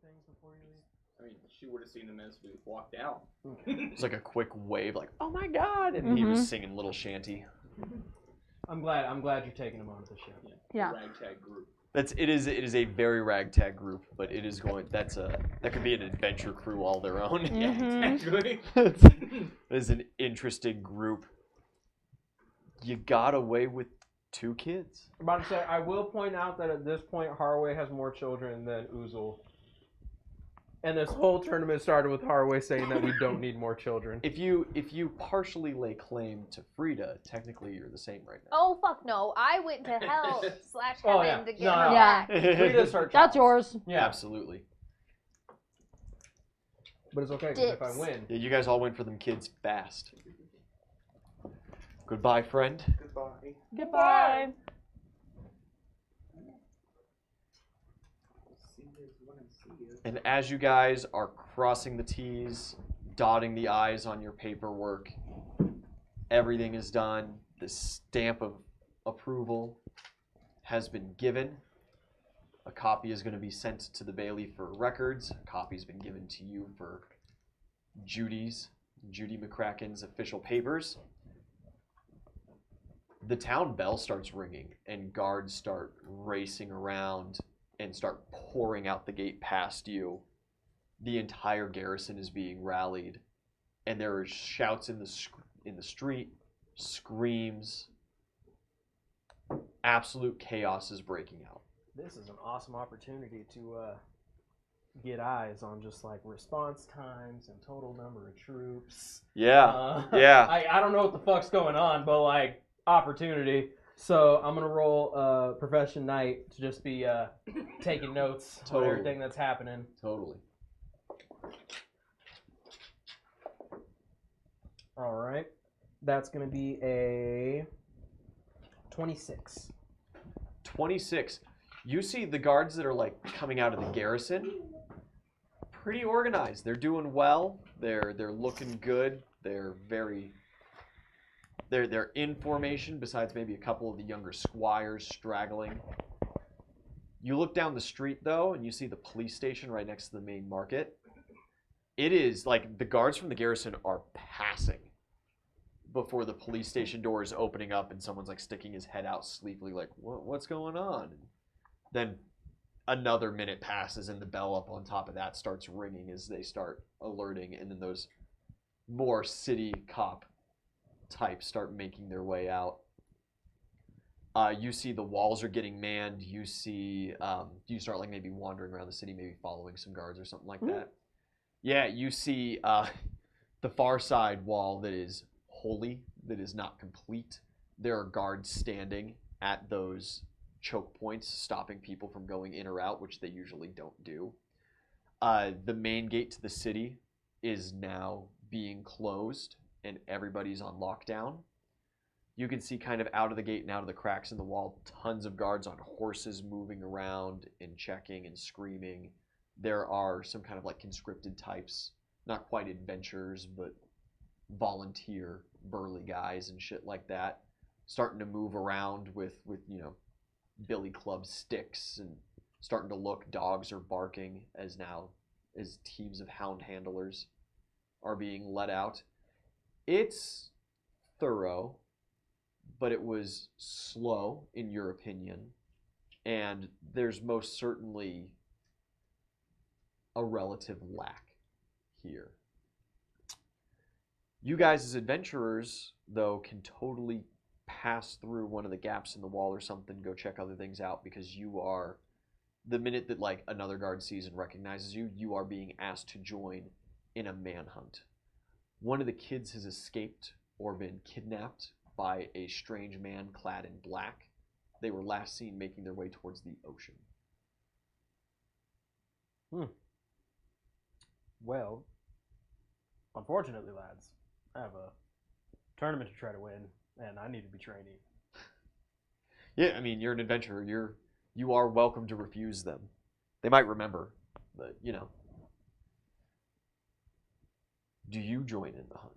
things before you leave? I mean, she would have seen them as we walked out. It's like a quick wave, like, oh my god, and he was singing Little Shanty. I'm glad you're taking him onto the show. Yeah. Ragtag group. It is a very ragtag group, but it is going. That could be an adventure crew all their own. Yeah, exactly. It is an interesting group. You got away with 2 kids. I'm about to say, I will point out that at this point, Harway has more children than Oozle. And this whole tournament started with Harway saying that we don't need more children. If you partially lay claim to Frida, technically you're the same right now. Oh, fuck no. I went to hell / Oh, heaven yeah. to get No, her no. back. Frida's her child. That's yours. Yeah, Absolutely. but it's okay, because if I win... Yeah, you guys all went for them kids fast. Goodbye, friend. Goodbye. Goodbye. And as you guys are crossing the T's, dotting the I's on your paperwork, everything is done. The stamp of approval has been given. A copy is going to be sent to the Bailey for records. A copy has been given to you for Judy McCracken's official papers. The town bell starts ringing, and guards start racing around and start pouring out the gate past you. The entire garrison is being rallied, and there are shouts in the street, screams. Absolute chaos is breaking out. This is an awesome opportunity to get eyes on just like response times and total number of troops. Yeah, yeah. I don't know what the fuck's going on, but like opportunity. So I'm gonna roll Profession Knight to just be taking notes on everything that's happening. Totally. All right, that's gonna be a 26. 26. You see the guards that are like coming out of the garrison. Pretty organized. They're doing well. They're looking good. They're in formation, besides maybe a couple of the younger squires straggling. You look down the street, though, and you see the police station right next to the main market. It is, like, the guards from the garrison are passing before the police station door is opening up and someone's, like, sticking his head out sleepily, like, what's going on? And then another minute passes, and the bell up on top of that starts ringing as they start alerting, and then those more city cop types start making their way out. You see the walls are getting manned. You see, you start like maybe wandering around the city, maybe following some guards or something like that. Yeah, you see the far side wall that is holy, that is not complete. There are guards standing at those choke points, stopping people from going in or out, which they usually don't do. The main gate to the city is now being closed, and everybody's on lockdown. You can see kind of out of the gate and out of the cracks in the wall, tons of guards on horses moving around and checking and screaming. There are some kind of like conscripted types, not quite adventurers, but volunteer burly guys and shit like that, starting to move around with you know, billy club sticks and starting to look. Dogs are barking as teams of hound handlers are being let out. It's thorough, but it was slow in your opinion, and there's most certainly a relative lack here. You guys as adventurers, though, can totally pass through one of the gaps in the wall or something, go check other things out, because you are, the minute that like another guard sees and recognizes you, you are being asked to join in a manhunt. One of the kids has escaped or been kidnapped by a strange man clad in black. They were last seen making their way towards the ocean. Well, unfortunately, lads, I have a tournament to try to win, and I need to be training. Yeah, I mean, you're an adventurer. You are welcome to refuse them. They might remember, but you know. Do you join in the hunt?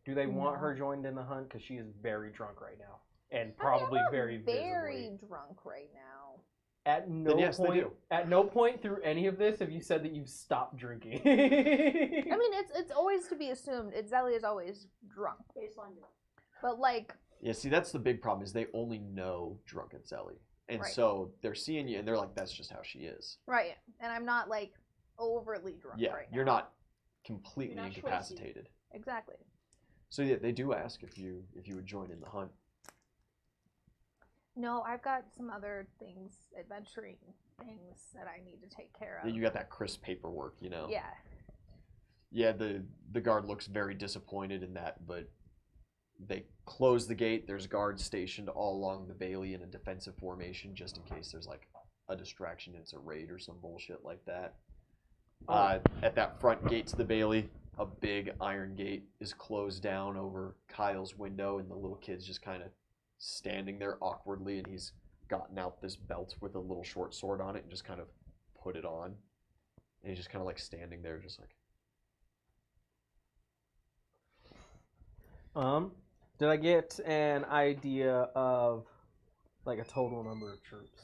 Do they want her joined in the hunt? Because she is very drunk right now. And probably very visibly. Very drunk right now. At no Then yes, they point, do. at no point through any of this have you said that you've stopped drinking. I mean, it's always to be assumed. Zelia is always drunk. Baseline. But like, Yeah, see, that's the big problem is they only know drunken Zelly. And Right. so they're seeing you and they're like, that's just how she is. right, and I'm not like overly drunk Yeah, right now. you're not completely You're not choicy. incapacitated. Exactly. So yeah, they do ask if you would join in the hunt. No, I've got some other things, adventuring things that I need to take care of. Yeah, you got that crisp paperwork, you know. Yeah. Yeah, the guard looks very disappointed in that, but they close the gate. There's guards stationed all along the bailey in a defensive formation just in case there's like a distraction, it's a raid or some bullshit like that. At that front gate to the bailey, a big iron gate is closed down over Kyle's window, and the little kid's just kind of standing there awkwardly, and he's gotten out this belt with a little short sword on it and just kind of put it on. And he's just kind of like standing there just like... Did I get an idea of like a total number of troops?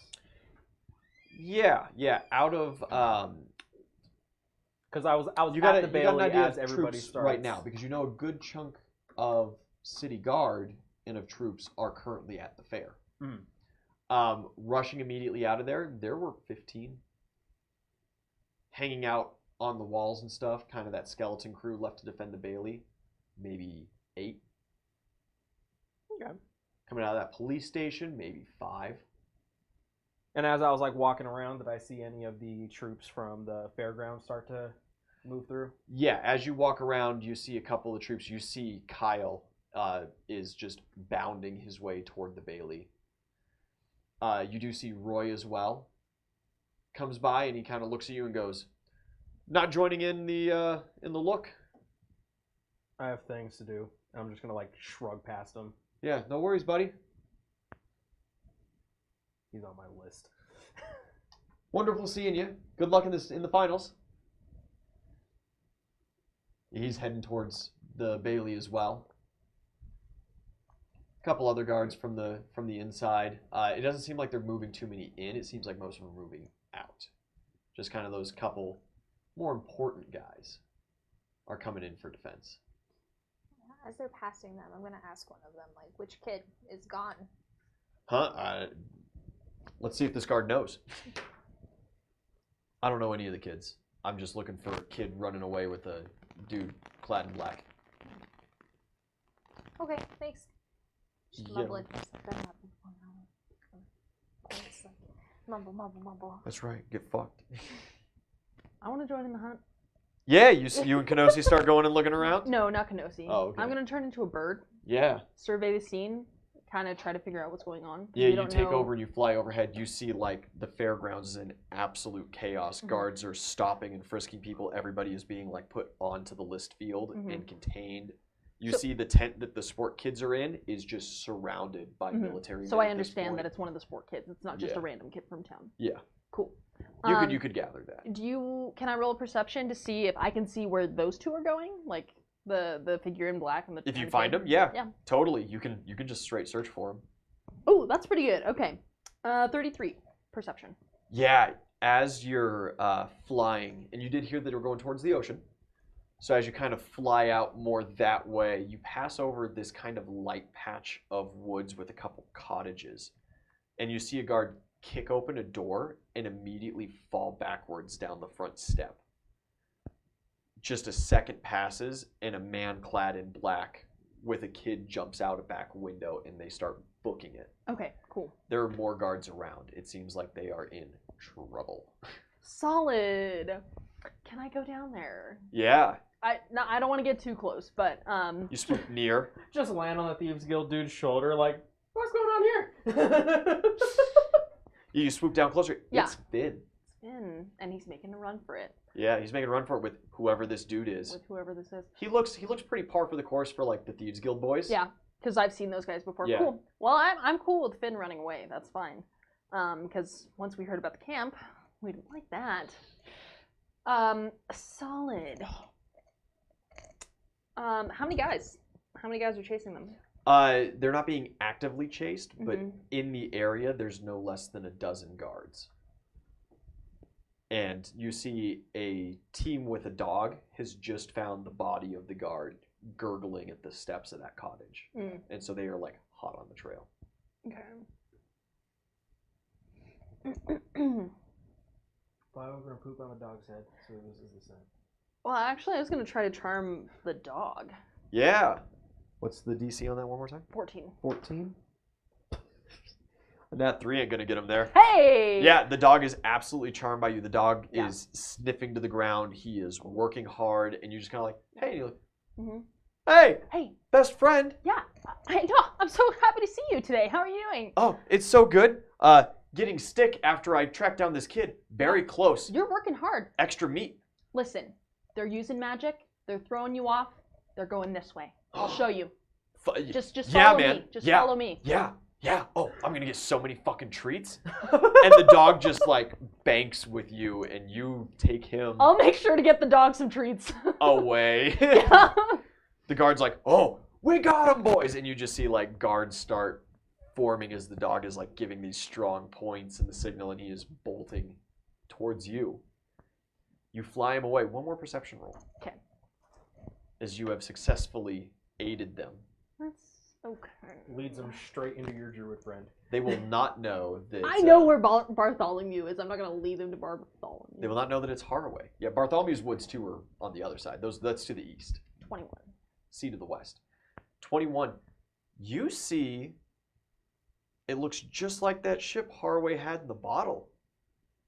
Yeah. Out of Because I was you at got the an Bailey idea as of everybody troops starts right now because you know a good chunk of city guard and of troops are currently at the fair. Rushing immediately out of there were 15 hanging out on the walls and stuff. Kind of that skeleton crew left to defend the Bailey. Maybe 8. Okay. Coming out of that police station, maybe 5. And as I was like walking around, did I see any of the troops from the fairgrounds start to move through? Yeah, as you walk around, you see a couple of troops. You see Kyle is just bounding his way toward the Bailey. You do see Roy as well. Comes by and he kind of looks at you and goes, "Not joining in the look?" I have things to do. I'm just gonna like shrug past him. Yeah, no worries, buddy. He's on my list. Wonderful seeing you. Good luck in the finals. He's heading towards the Bailey as well. A couple other guards from the inside. It doesn't seem like they're moving too many in. It seems like most of them are moving out. Just kind of those couple more important guys are coming in for defense. As they're passing them, I'm going to ask one of them, like, which kid is gone? Huh? Let's see if this guard knows. I don't know any of the kids. I'm just looking for a kid running away with a dude clad in black. Okay, thanks. Just Yeah. mumbling. Mumble, mumble, mumble. That's right. Get fucked. I want to join in the hunt. Yeah, you and Kenosi start going and looking around? No, not Kenosi. Oh, okay. I'm going to turn into a bird, Yeah. survey the scene, kind of try to figure out what's going on. Yeah, We you don't take know- over and you fly overhead. You see, like, the fairgrounds is in absolute chaos. Mhm. Guards are stopping and frisking people. Everybody is being, like, put onto the list field Mhm. and contained. You So- see the tent that the sport kids are in is just surrounded by Mhm. military So men I at this understand that point. it's one of the sport kids. It's not just Yeah. a random kid from town. Yeah. Cool. You could gather that. Can I roll a perception to see if I can see where those two are going? Like the figure in black and the If you and the find kid? them, yeah, Yeah. totally. You can just straight search for them. Oh, that's pretty good. Okay. 33 perception. Yeah, as you're flying, and you did hear that they were going towards the ocean. So as you kind of fly out more that way, you pass over this kind of light patch of woods with a couple cottages. And you see a guard kick open a door and immediately fall backwards down the front step. Just a second passes, and a man clad in black with a kid jumps out a back window, and they start booking it. Okay, cool. There are more guards around. It seems like they are in trouble. Solid. Can I go down there? Yeah, I don't want to get too close, but you swoop near. Just land on the Thieves Guild dude's shoulder, like, what's going on here? You swoop down closer. Yeah. It's Finn. Finn, and he's making a run for it Yeah, he's making a run for it with whoever this dude is. with whoever this is. He looks pretty par for the course for like the Thieves Guild boys. Yeah, because I've seen those guys before. Yeah. Cool. Well, I'm cool with Finn running away. That's fine. Because once we heard about the camp, we didn't like that. Solid. How many guys? How many guys are chasing them? They're not being actively chased, but Mhm. in the area, there's no less than a dozen guards. And you see a team with a dog has just found the body of the guard gurgling at the steps of that cottage. Mm. And so they are like hot on the trail. Okay. Why we're gonna poop on the dog's head, so this is the same. Well, actually, I was gonna try to charm the dog. Yeah. What's the DC on that one more time? 14. 14. That 3 ain't gonna get him there. Hey! Yeah, the dog is absolutely charmed by you. The dog Yeah. is sniffing to the ground. He is working hard, and you're just kind of like, hey, and you're like, Mhm. hey, Hey, best friend. yeah. I know. I'm so happy to see you today. How are you doing? Oh, it's so good. Getting stick after I tracked down this kid. Very close. You're working hard. Extra meat. Listen, they're using magic. They're throwing you off. They're going this way. I'll show you. Just yeah, follow man. me. Just Yeah. follow me. Yeah. Oh, I'm gonna get so many fucking treats. And the dog just like banks with you, and you take him I'll make sure to get the dog some treats. away. Yeah. The guard's like, oh, we got him, boys. And you just see like guards start forming as the dog is like giving these strong points in the signal, and he is bolting towards you. You fly him away. One more perception roll. Okay. As you have successfully aided them. That's okay. Leads them straight into your druid friend. They will not know that. I know where Bartholomew is. I'm not gonna lead them to Bartholomew. They will not know that it's Haraway. Yeah, Bartholomew's Woods too are on the other side. That's to the east. 21. C to the west. 21. You see, it looks just like that ship Haraway had in the bottle.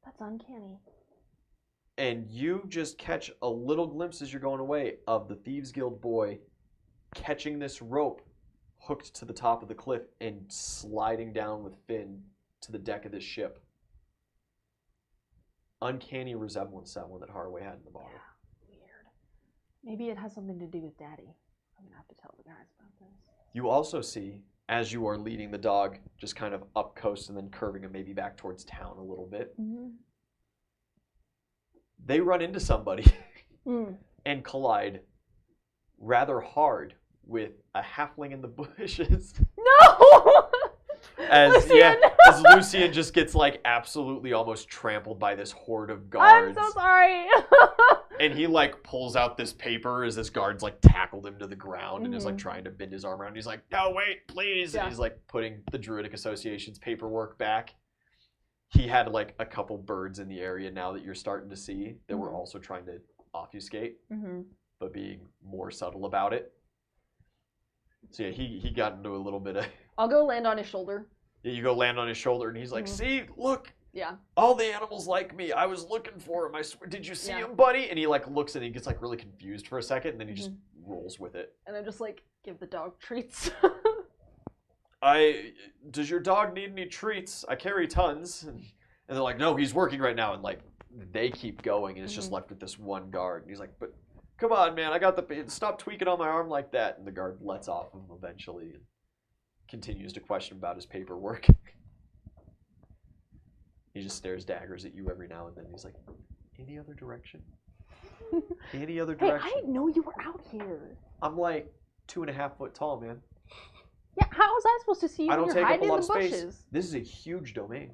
That's uncanny. And you just catch a little glimpse as you're going away of the Thieves Guild boy catching this rope hooked to the top of the cliff and sliding down with Finn to the deck of this ship. Uncanny resemblance to that one that Haraway had in the bottle. Yeah, weird. Maybe it has something to do with Daddy. I'm gonna have to tell the guys about this. You also see, as you are leading the dog, just kind of up coast and then curving him maybe back towards town a little bit, Mm-hmm. they run into somebody and collide rather hard with a halfling in the bushes. No! As Lucian! as Lucian just gets like absolutely almost trampled by this horde of guards. I'm so sorry. And he like pulls out this paper as this guard's like tackled him to the ground and is like trying to bend his arm around. He's like, no, wait, please. Yeah. And he's like putting the Druidic Association's paperwork back. He had like a couple birds in the area now that you're starting to see that were also trying to obfuscate, but being more subtle about it. So yeah, he got into a little bit of... I'll go land on his shoulder. Yeah, you go land on his shoulder and he's like, see, look, Yeah. all the animals like me. I was looking for him. I swear. Did you see Yeah. him, buddy? And he like looks and he gets like really confused for a second and then he just rolls with it. And I'm just like, give the dog treats. Does your dog need any treats? I carry tons. And they're like, no, he's working right now. And like, they keep going and it's just left with this one guard. And he's like, but come on, man, I got the, stop tweaking on my arm like that. And the guard lets off him eventually and continues to question about his paperwork. He just stares daggers at you every now and then. He's like, any other direction? Any other Hey, direction? I didn't know you were out here. I'm like 2.5 foot tall, man. Yeah, how was I supposed to see you I when don't you're take up a hiding in lot the of space. bushes? This is a huge domain.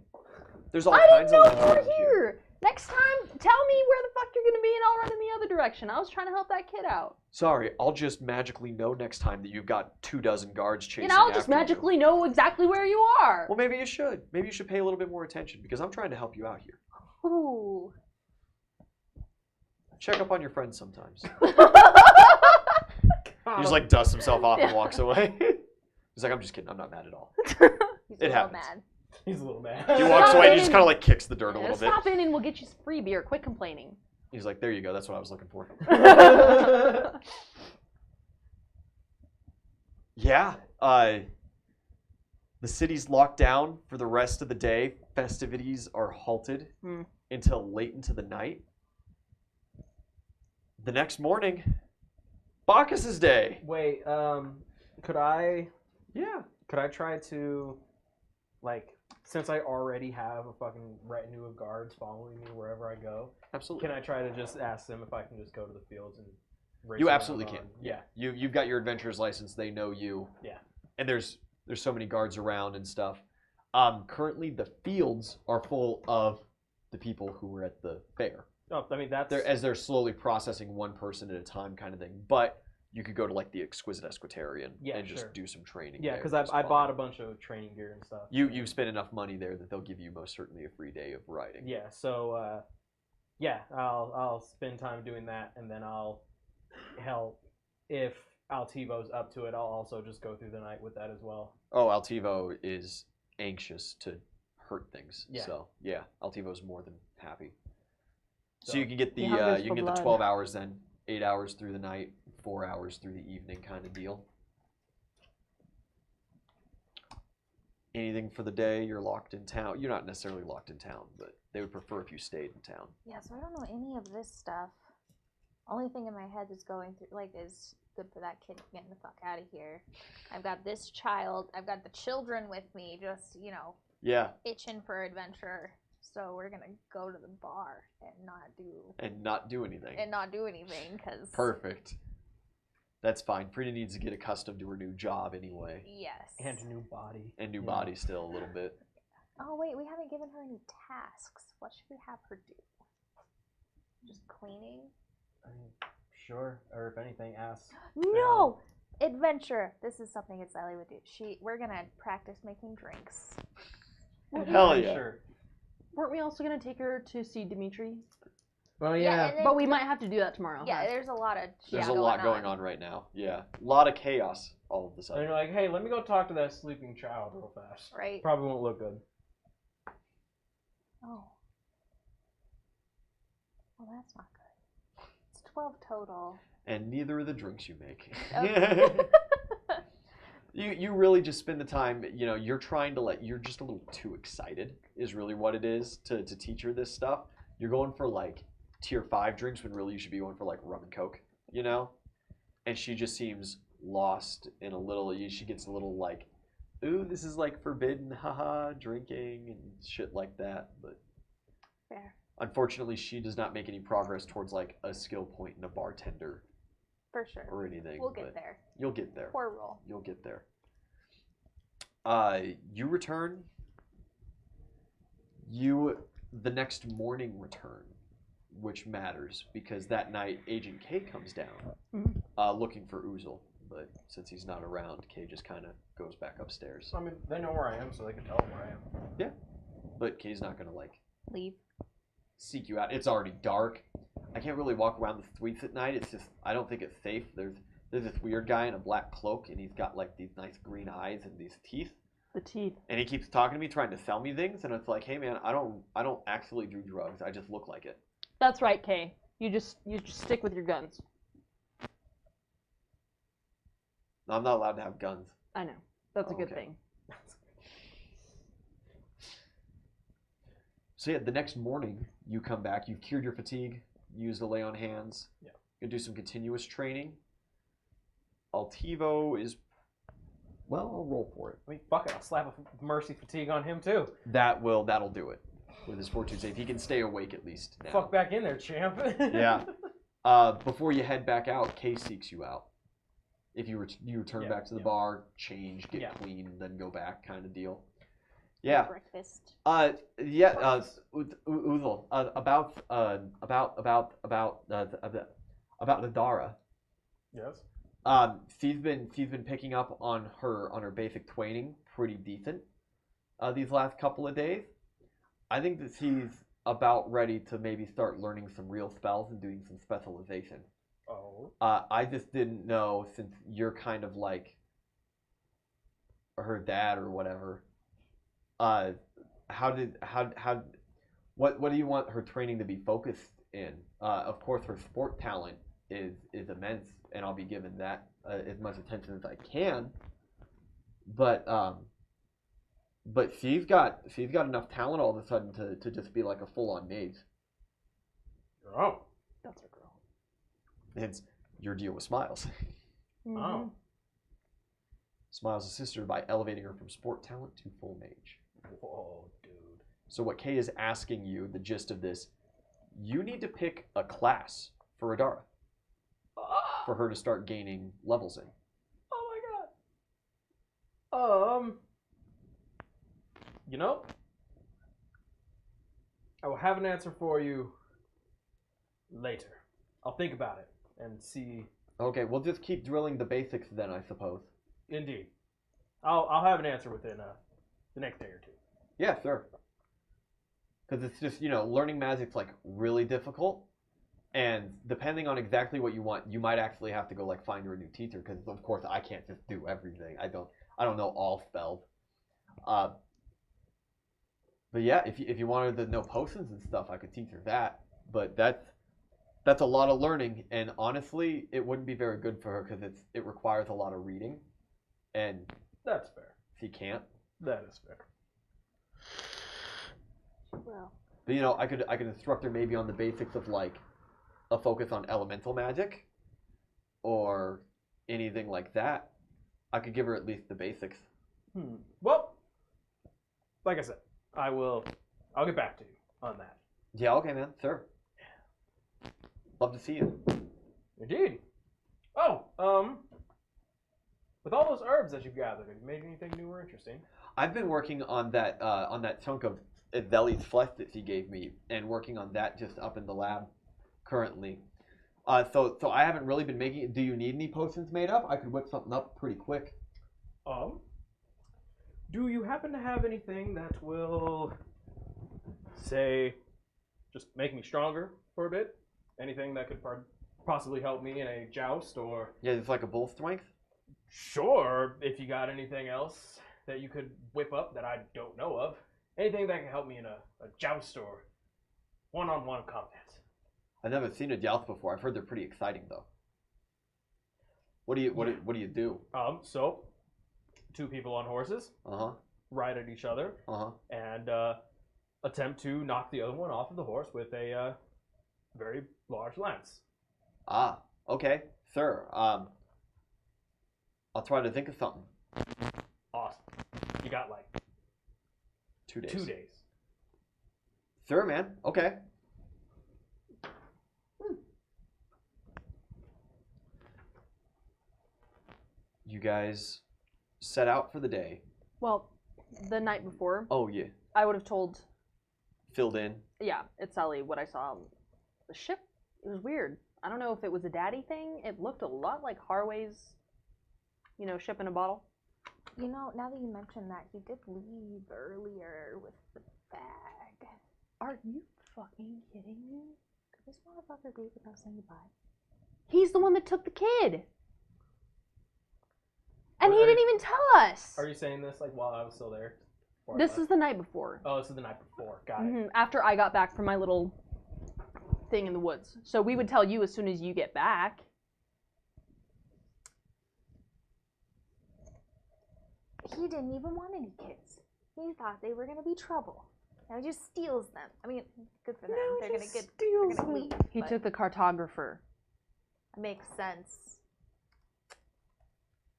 There's all I kinds didn't know of you were land here. Next time, tell me where the fuck you're gonna be and I'll run in the other direction. I was trying to help that kid out. Sorry, I'll just magically know next time that you've got 24 guards chasing And I'll just after you. magically know exactly where you are. Well, maybe you should. Maybe you should pay a little bit more attention because I'm trying to help you out here. Ooh. Check up on your friends sometimes. Oh. He just like dusts himself off and walks away. He's like, I'm just kidding. I'm not mad at all. He's It a little happens. mad. He's a little mad. He walks Stop away and it. he just kind of like kicks the dirt a Yeah, little bit. stop in and we'll get you some free beer. Quit complaining. He's like, there you go. That's what I was looking for. Yeah. The city's locked down for the rest of the day. Festivities are halted until late into the night. The next morning, Bacchus' day. Wait, could I Yeah. try to, like, since I already have a fucking retinue of guards following me wherever I go, Absolutely. can I try to just ask them if I can just go to the fields and race You around absolutely on- can. Yeah. You've got your adventurer's license. They know you. Yeah. and there's so many guards around and stuff. Currently, the fields are full of the people who were at the fair. Oh, I mean that's They're slowly processing one person at a time, kind of thing. But you could go to like the Exquisite Esquitarian and just do some training. Yeah, because I bought a bunch of training gear and stuff. You've spent enough money there that they'll give you most certainly a free day of riding. Yeah, so I'll spend time doing that, and then if Altivo's up to it, I'll also just go through the night with that as well. Oh, Altivo is anxious to hurt things. Yeah. So yeah, Altivo's more than happy. So So- you can get the He hungers you for can get the blood. 12 hours then, 8 hours through the night, 4 hours through the evening kind of deal. Anything for the day? You're locked in town. You're not necessarily locked in town, but they would prefer if you stayed in town. Yeah, so I don't know any of this stuff. Only thing in my head that's going through, like, is good for that kid getting the fuck out of here. I've got this child. I've got the children with me, just, Yeah, itching for adventure. So we're gonna go to the bar and not do anything, because Perfect. That's fine. Frida needs to get accustomed to her new job anyway, yes. And a new body. and new body still a little bit. Oh wait, we haven't given her any tasks. What should we have her do? Just cleaning? I mean, sure. Or if anything, ask. No, adventure. This is something that Sally would do. We're gonna practice making drinks. Hell yeah. Sure. Weren't we also gonna take her to see Dimitri? Well, Yeah, yeah. and then- But we might have to do that tomorrow. Yeah, there's a lot of There's shit a lot going on right now. Yeah, a lot of chaos all of a And sudden. you're like, hey, let me go talk to that sleeping child real fast. Right. Probably won't look good. Oh. Well, that's not good. It's 12 total. And neither are the drinks you make. Okay. You really just spend the time, you're trying to you're just a little too excited is really what it is to teach her this stuff. You're going for like tier 5 drinks when really you should be going for like rum and coke, And she just seems lost in a little, she gets a little like, ooh, this is like forbidden, haha, drinking and shit like that. But Fair. unfortunately, she does not make any progress towards like a skill point in a bartender For sure. or anything. We'll but get there. You'll get there. Poor roll. You'll get there. You return. The next morning return, which matters because that night Agent K comes down looking for Uzel. But since he's not around, K just kind of goes back upstairs. I mean, they know where I am, so they can tell where I am. But K's not going to Leave. seek you out. It's already dark. I can't really walk around the streets at night. It's just, I don't think it's safe. There's this weird guy in a black cloak, and he's got like these nice green eyes and these teeth. The teeth. And he keeps talking to me, trying to sell me things, and it's like, hey man, I don't actually do drugs. I just look like it. That's right, Kay. You just stick with your guns. I'm not allowed to have guns. I know. That's a good Okay. thing. So yeah, the next morning you come back. You've cured your fatigue. Use the lay on hands. Yeah. You do some continuous training. Altivo is, well, I'll roll for it. I mean, fuck it, I'll slap a mercy fatigue on him too. That'll do it. With his fortune save, he can stay awake at least now. Fuck back in there, champ. Yeah. Before you head back out, Kay seeks you out. If you return back to the bar, change, get clean, then go back, kind of deal. Yeah. Breakfast. Yeah. Uzel. About the Dara. Yes. She's been picking up on her basic training pretty decent. These last couple of days. I think that she's about ready to maybe start learning some real spells and doing some specialization. Oh. I just didn't know, since you're kind of like her dad or whatever. What do you want her training to be focused in? Of course, her sport talent is immense, and I'll be giving that as much attention as I can. But she's got enough talent all of a sudden to just be like a full-on mage. Oh. That's a girl. Hence your deal with Smiles. Oh. Smiles assisted her by elevating her from sport talent to full mage. Whoa, dude. So what Kay is asking you, the gist of this, you need to pick a class for Adara for her to start gaining levels in. Oh my god. You know, I will have an answer for you later. I'll think about it and see. Okay, we'll just keep drilling the basics then, I suppose. Indeed. I'll have an answer within the next day or two. Yeah, sure. Because it's just, learning magic's like really difficult. And depending on exactly what you want, you might actually have to go like find your new teacher. Because of course I can't just do everything. I don't know all spells. But yeah, if you wanted to know potions and stuff, I could teach her that. But that's a lot of learning, and honestly, it wouldn't be very good for her because it requires a lot of reading, and that's fair. She can't. That is fair. Well, but I could instruct her maybe on the basics of like a focus on elemental magic, or anything like that. I could give her at least the basics. Well, like I said, I'll get back to you on that. Yeah, okay, man. Sure. Love to see you. Indeed. Oh, with all those herbs that you've gathered, have you made anything new or interesting? I've been working on that chunk of Veli's flesh that she gave me, and working on that just up in the lab currently. So I haven't really been making it. Do you need any potions made up? I could whip something up pretty quick. Do you happen to have anything that will, say, just make me stronger for a bit? Anything that could possibly help me in a joust, or... Yeah, it's like a bull strength? Sure, if you got anything else that you could whip up that I don't know of. Anything that can help me in a joust or one-on-one combat. I've never seen a joust before. I've heard they're pretty exciting, though. What do you do? So, two people on horses ride at each other and attempt to knock the other one off of the horse with a very large lance. Ah, okay, sure. I'll try to think of something. Awesome. You got like 2 days. 2 days. Sure, man. Okay. You guys set out for the day. well, the night before, Oh, yeah. I would have told, Filled in. yeah, it's Ellie what I saw. The ship, it was weird. I don't know if it was a daddy thing. It looked a lot like Harway's, ship in a bottle. Now that you mention that, he did leave earlier with the bag. Are you fucking kidding me? Could this motherfucker leave without saying goodbye? He's the one that took the kid. And he didn't even tell us. Are you saying this like while I was still there? This is the night before. Oh, this is the night before. Got it. After I got back from my little thing in the woods. So we would tell you as soon as you get back. He didn't even want any kids. He thought they were gonna be trouble. Now he just steals them. I mean, good for them. They're gonna leave. He took the cartographer. Makes sense.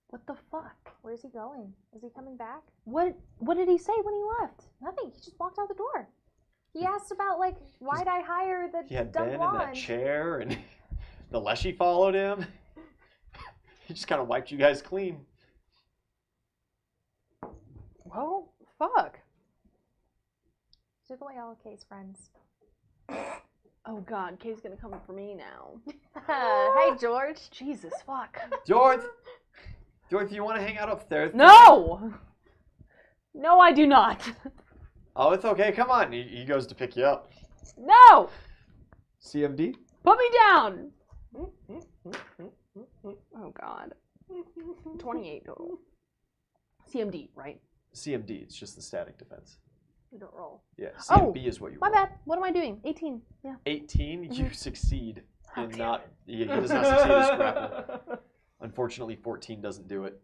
What the fuck? Where's he going? Is he coming back? What did he say when he left? Nothing. He just walked out the door. He asked about why'd I hire the He had dumb Ben in blonde? that chair, and the Leshy followed him. He just kind of wiped you guys clean. Well, fuck. Took away all of Kay's friends. Oh god, Kay's gonna come for me now. Hey, George. Jesus, fuck. George, do you want to hang out upstairs? No! No, I do not. Oh, it's okay. Come on. He goes to pick you up. No! CMD? Put me down! Oh god. 28 total. CMD, right? CMD. It's just the static defense. You don't roll. Yeah. Oh, CMB is what you My roll. bad. What am I doing? 18. Yeah. 18. You succeed Oh, in damn not. He does not succeed his grapple. Unfortunately, 14 doesn't do it.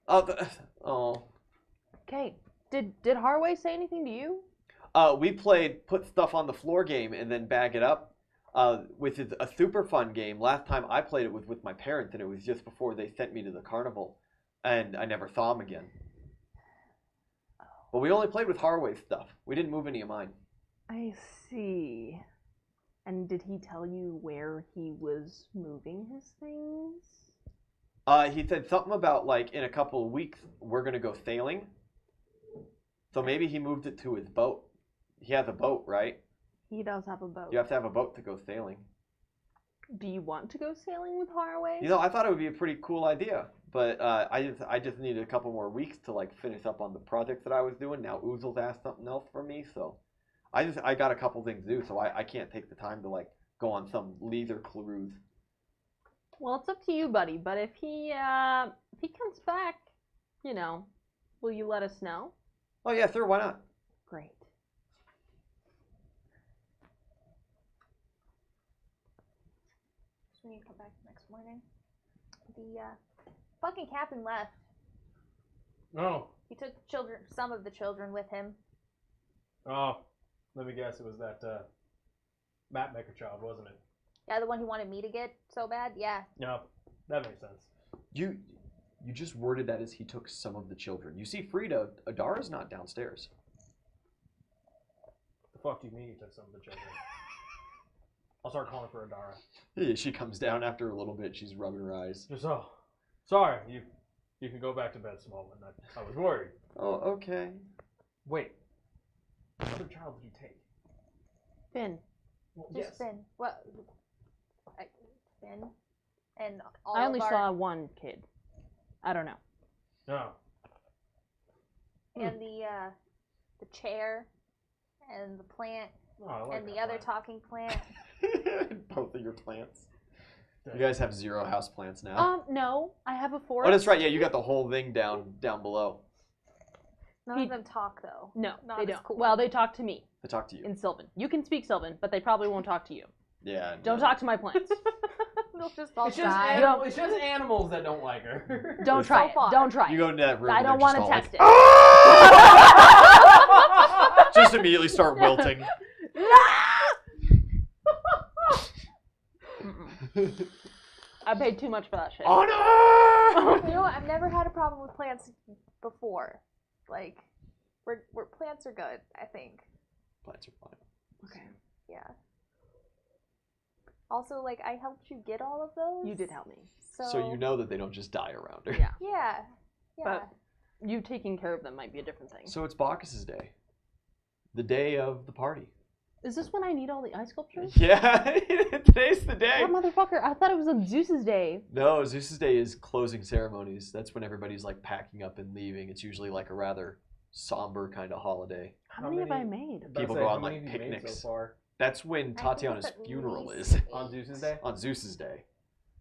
Oh. Okay. Did Harway say anything to you? We played put stuff on the floor game and then bag it up, which is a super fun game. Last time I played it was with my parents, and it was just before they sent me to the carnival, and I never saw them again. But we only played with Harway's stuff. We didn't move any of mine. I see. And did he tell you where he was moving his things? He said something about, like, in a couple of weeks, we're going to go sailing. So maybe he moved it to his boat. He has a boat, right? He does have a boat. You have to have a boat to go sailing. Do you want to go sailing with Haraway? You know, I thought it would be a pretty cool idea, but I just needed a couple more weeks to, like, finish up on the project that I was doing. Now Oozle's asked something else from me, so I got a couple things to do, so I can't take the time to, like, go on some leisure cruise. Well, it's up to you, buddy. But if he comes back, you know, will you let us know? Oh yeah, sure, why not? Great. So when you come back the next morning, the fucking captain left. No. He took some of the children with him. Oh, let me guess. It was that map maker child, wasn't it? Yeah, the one who wanted me to get so bad. Yeah. No, that makes sense. You just worded that as he took some of the children. You see Frida, Adara's not downstairs. The fuck do you mean you took some of the children? I'll start calling for Adara. Yeah, she comes down after a little bit. She's rubbing her eyes. Just sorry. You can go back to bed, Smallman. I was worried. Oh, okay. Wait. What other child did you take? Finn. Well, Just yes. Finn. Well, Finn. And all I only of our, saw one kid. I don't know. No. and the chair and the plant Oh, I like and the that other plan. talking plant. Both of your plants. You guys have 0 house plants now. No, I have a forest. Oh, that's right. Yeah, you got the whole thing down below. None of them talk though. No, Not they as don't. cool. Well, they talk to me I talk to you. in Sylvan. You can speak Sylvan, but they probably won't talk to you. Yeah. Don't no. talk to my plants. They'll just all It's just, die. it's just animals that don't like her. Don't try it. far. Don't try You it. go into that room. I and don't they're want just to all test like, just immediately start wilting. it. I paid too much for that shit. Honor! You know what? I've never had a problem with plants before. Like, we're plants are good. I think. Plants are fine. Okay. Yeah. Also, like, I helped you get all of those. You did help me. So you know that they don't just die around her. Yeah. Yeah. Yeah. But you taking care of them might be a different thing. So it's Bacchus' day. The day of the party. Is this when I need all the ice sculptures? Yeah, today's the day. That motherfucker, I thought it was on Zeus's day. No, Zeus's day is closing ceremonies. That's when everybody's like packing up and leaving. It's usually like a rather somber kind of holiday. How many have I made? People go on like picnics. So far That's when I think Tatiana's it's at funeral least is. on Zeus's day. On Zeus's day.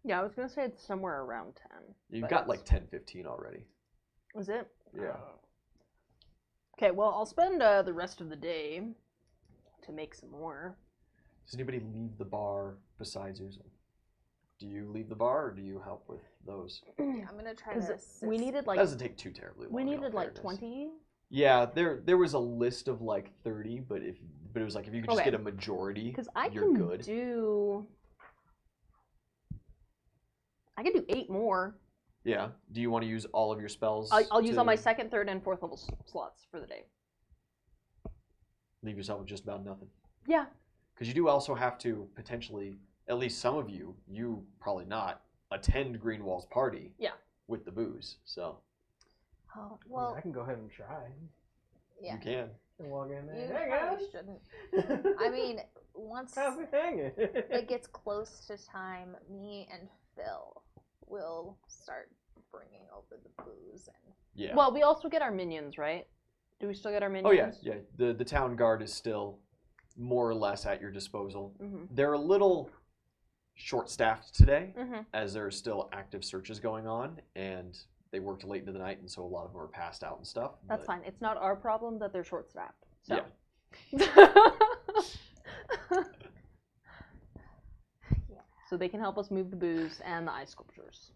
Yeah, I was gonna say it's somewhere around 10. You've but got like 10, 15 already. Is it? Yeah. Okay, well, I'll spend the rest of the day to make some more. Does anybody leave the bar besides Uzel? Do you leave the bar or do you help with those? I'm gonna try to. Because we needed That like doesn't take too terribly long. we in all needed like fairness. 20. Yeah, there was a list of like 30, but it was like if you could just Okay. get a majority, Because I you're can good. do. I can do 8 more. Yeah. Do you want to use all of your spells? I'll use all my to second, third, and fourth level slots for the day. leave yourself with just about nothing. Yeah. Because you do also have to potentially, at least some of you probably not, attend Greenwall's party. Yeah. With the booze, so Oh, Well, well, I can go ahead and try. yeah. you can. And walk in You there. Hey probably guys. shouldn't. I mean, once How's it hanging? it gets close to time, me and Phil will start bringing over the booze and. Yeah. Well, we also get our minions, right? Do we still get our Oh minions? yeah, yeah. The town guard is still more or less at your disposal. Mm-hmm. They're a little short-staffed today, Mm-hmm. as there are still active searches going on, and they worked late into the night, and so a lot of them are passed out and stuff. That's but- fine. It's not our problem that they're short-staffed. So. Yeah. So they can help us move the booze and the ice sculptures.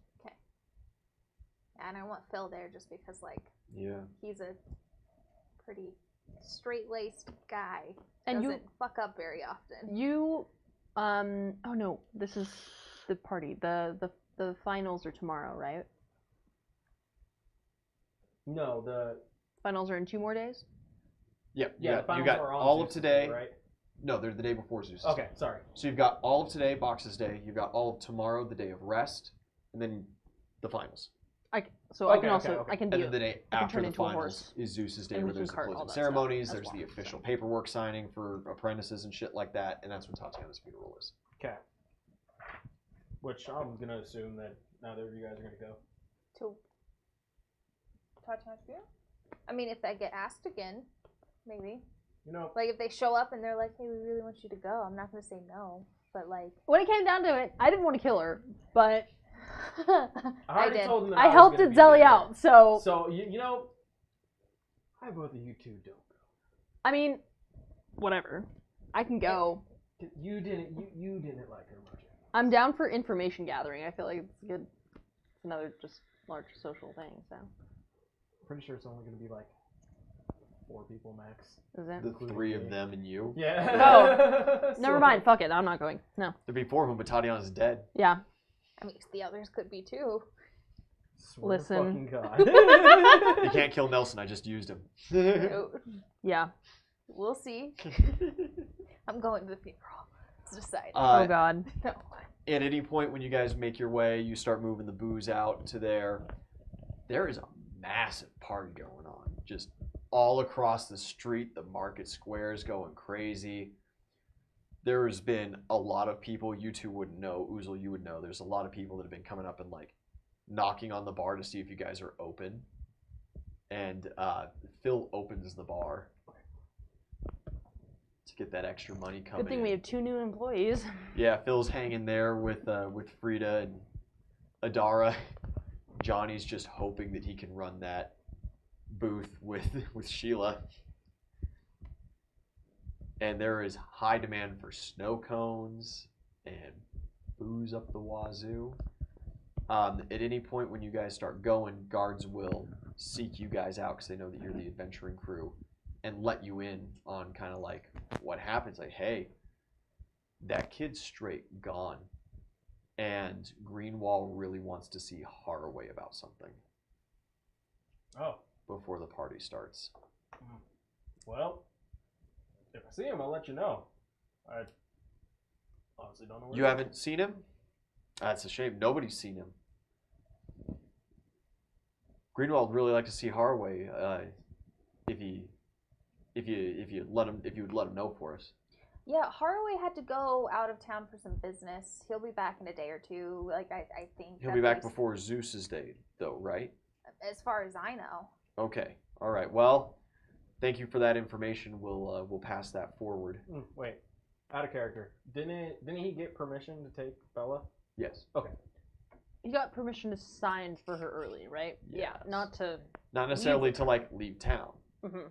And I want Phil there just because, like, Yeah. he's a pretty straight-laced guy. And Doesn't fuck up very often. you, oh no, this is the party. The finals are tomorrow, right? No, the Finals are in 2 more days? Yep. yeah, the you finals got are on all of Zeus's today. day, right? No, they're the day before Zeus. Okay, sorry. So you've got all of today, Box's day. You've got all of tomorrow, the day of rest, and then the finals. I can Okay. I can And be then the day I can after turn the into a finals horse. is Zeus's day And where we can there's the cart all closing that stuff ceremonies, as there's well, the official so. paperwork signing for apprentices and shit like that, and that's when Tatiana's funeral is. Okay. Which I'm gonna assume that neither of you guys are gonna go. To Tatiana's funeral? I mean, if I get asked again, maybe. You know, Like, if they show up and they're like, hey, we really want you to go, I'm not going to say no. But, like... When it came down to it, I didn't want to kill her, but I I already did. told them that I was helped gonna be Zelly there. out, so So you know, I both of you two don't go. I mean, whatever. I can go. You didn't like her much. I'm down for information gathering. I feel like it's good. It's another just large social thing, so. Pretty sure it's only gonna be like 4 people max. Is it? The 3 of them and you. Yeah. Oh, So- never mind. Fuck it. I'm not going. No. There'd be 4 of them, but Tatiana's dead. Yeah. I mean, the others could be, too. Swear to Listen. fucking God. You can't kill Nelson, I just used him. Yeah. We'll see. I'm going to the funeral. It's decided. Oh God. No. At any point when you guys make your way, you start moving the booze out to there. There is a massive party going on. Just all across the street, the market square is going crazy. There has been a lot of people, you two wouldn't know, Uzel, you would know, there's a lot of people that have been coming up and like knocking on the bar to see if you guys are open. And Phil opens the bar to get that extra money coming Good thing in. we have 2 new employees. Yeah, Phil's hanging there with Frida and Adara. Johnny's just hoping that he can run that booth with Sheila. And there is high demand for snow cones and booze up the wazoo. At any point when you guys start going, guards will seek you guys out because they know that you're the adventuring crew and let you in on kind of like what happens. Like, hey, that kid's straight gone. And Greenwall really wants to see Haraway about something Oh, before the party starts. well, if I see him, I'll let you know. I honestly don't know where You he is. haven't seen him? That's a shame. Nobody's seen him. Greenwald would really like to see Haraway. If you would let him know for us. Yeah, Haraway had to go out of town for some business. He'll be back in a day or two. Like, I think. He'll that's be what back he's- before Zeus's day, though, right? As far as I know. Okay. All right. Well, thank you for that information. We'll pass that forward. Wait, out of character. Didn't he get permission to take Bella? Yes. He got permission to sign for her early, right? Yes. Yeah. Not to. Not necessarily to like leave town. Mhm.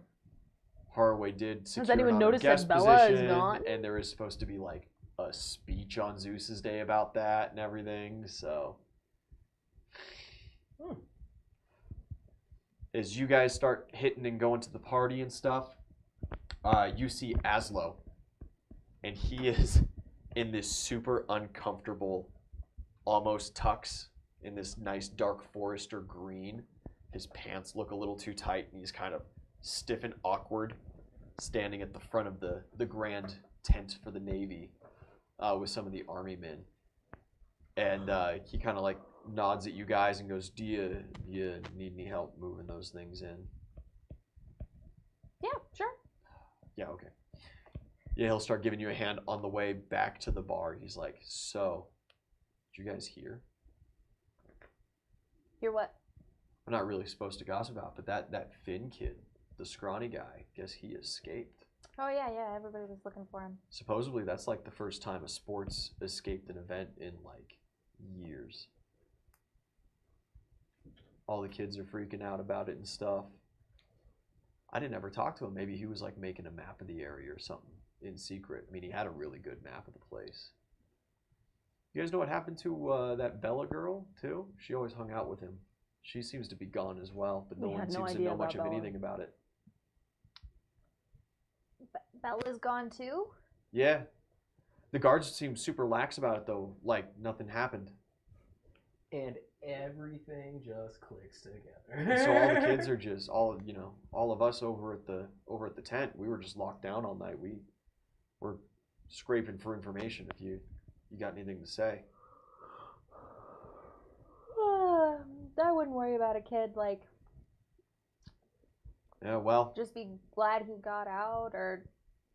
Haraway did secure anyone an honor noticed that guest Bella is position, gone? and there is supposed to be like a speech on Zeus's day about that and everything. So, as you guys start hitting and going to the party and stuff, you see Aslo, and he is in this super uncomfortable, almost tux in this nice dark Forester green. His pants look a little too tight, and he's kind of stiff and awkward, standing at the front of the grand tent for the Navy with some of the Army men. And he kind of like nods at you guys and goes, do you need any help moving those things in? Yeah, sure. Yeah, okay. Yeah, he'll start giving you a hand on the way back to the bar. He's like, so, did you guys hear? Hear what? I'm not really supposed to gossip about, but that Finn kid, the scrawny guy, guess he escaped. Oh, yeah, everybody was looking for him. Supposedly, that's like the first time a sports escaped an event in like years. All the kids are freaking out about it and stuff. I didn't ever talk to him. Maybe he was like making a map of the area or something in secret. I mean, he had a really good map of the place. You guys know what happened to that Bella girl, too? She always hung out with him. She seems to be gone as well, but no We one had no seems to idea know much about of Bella. anything about it. Bella's gone, too? Yeah. The guards seem super lax about it, though. Like, nothing happened. And everything just clicks together. And so all the kids are just all of us over at the tent. We were just locked down all night. We were scraping for information. If you got anything to say. I wouldn't worry about a kid. Like, Yeah, well, just be glad he got out, or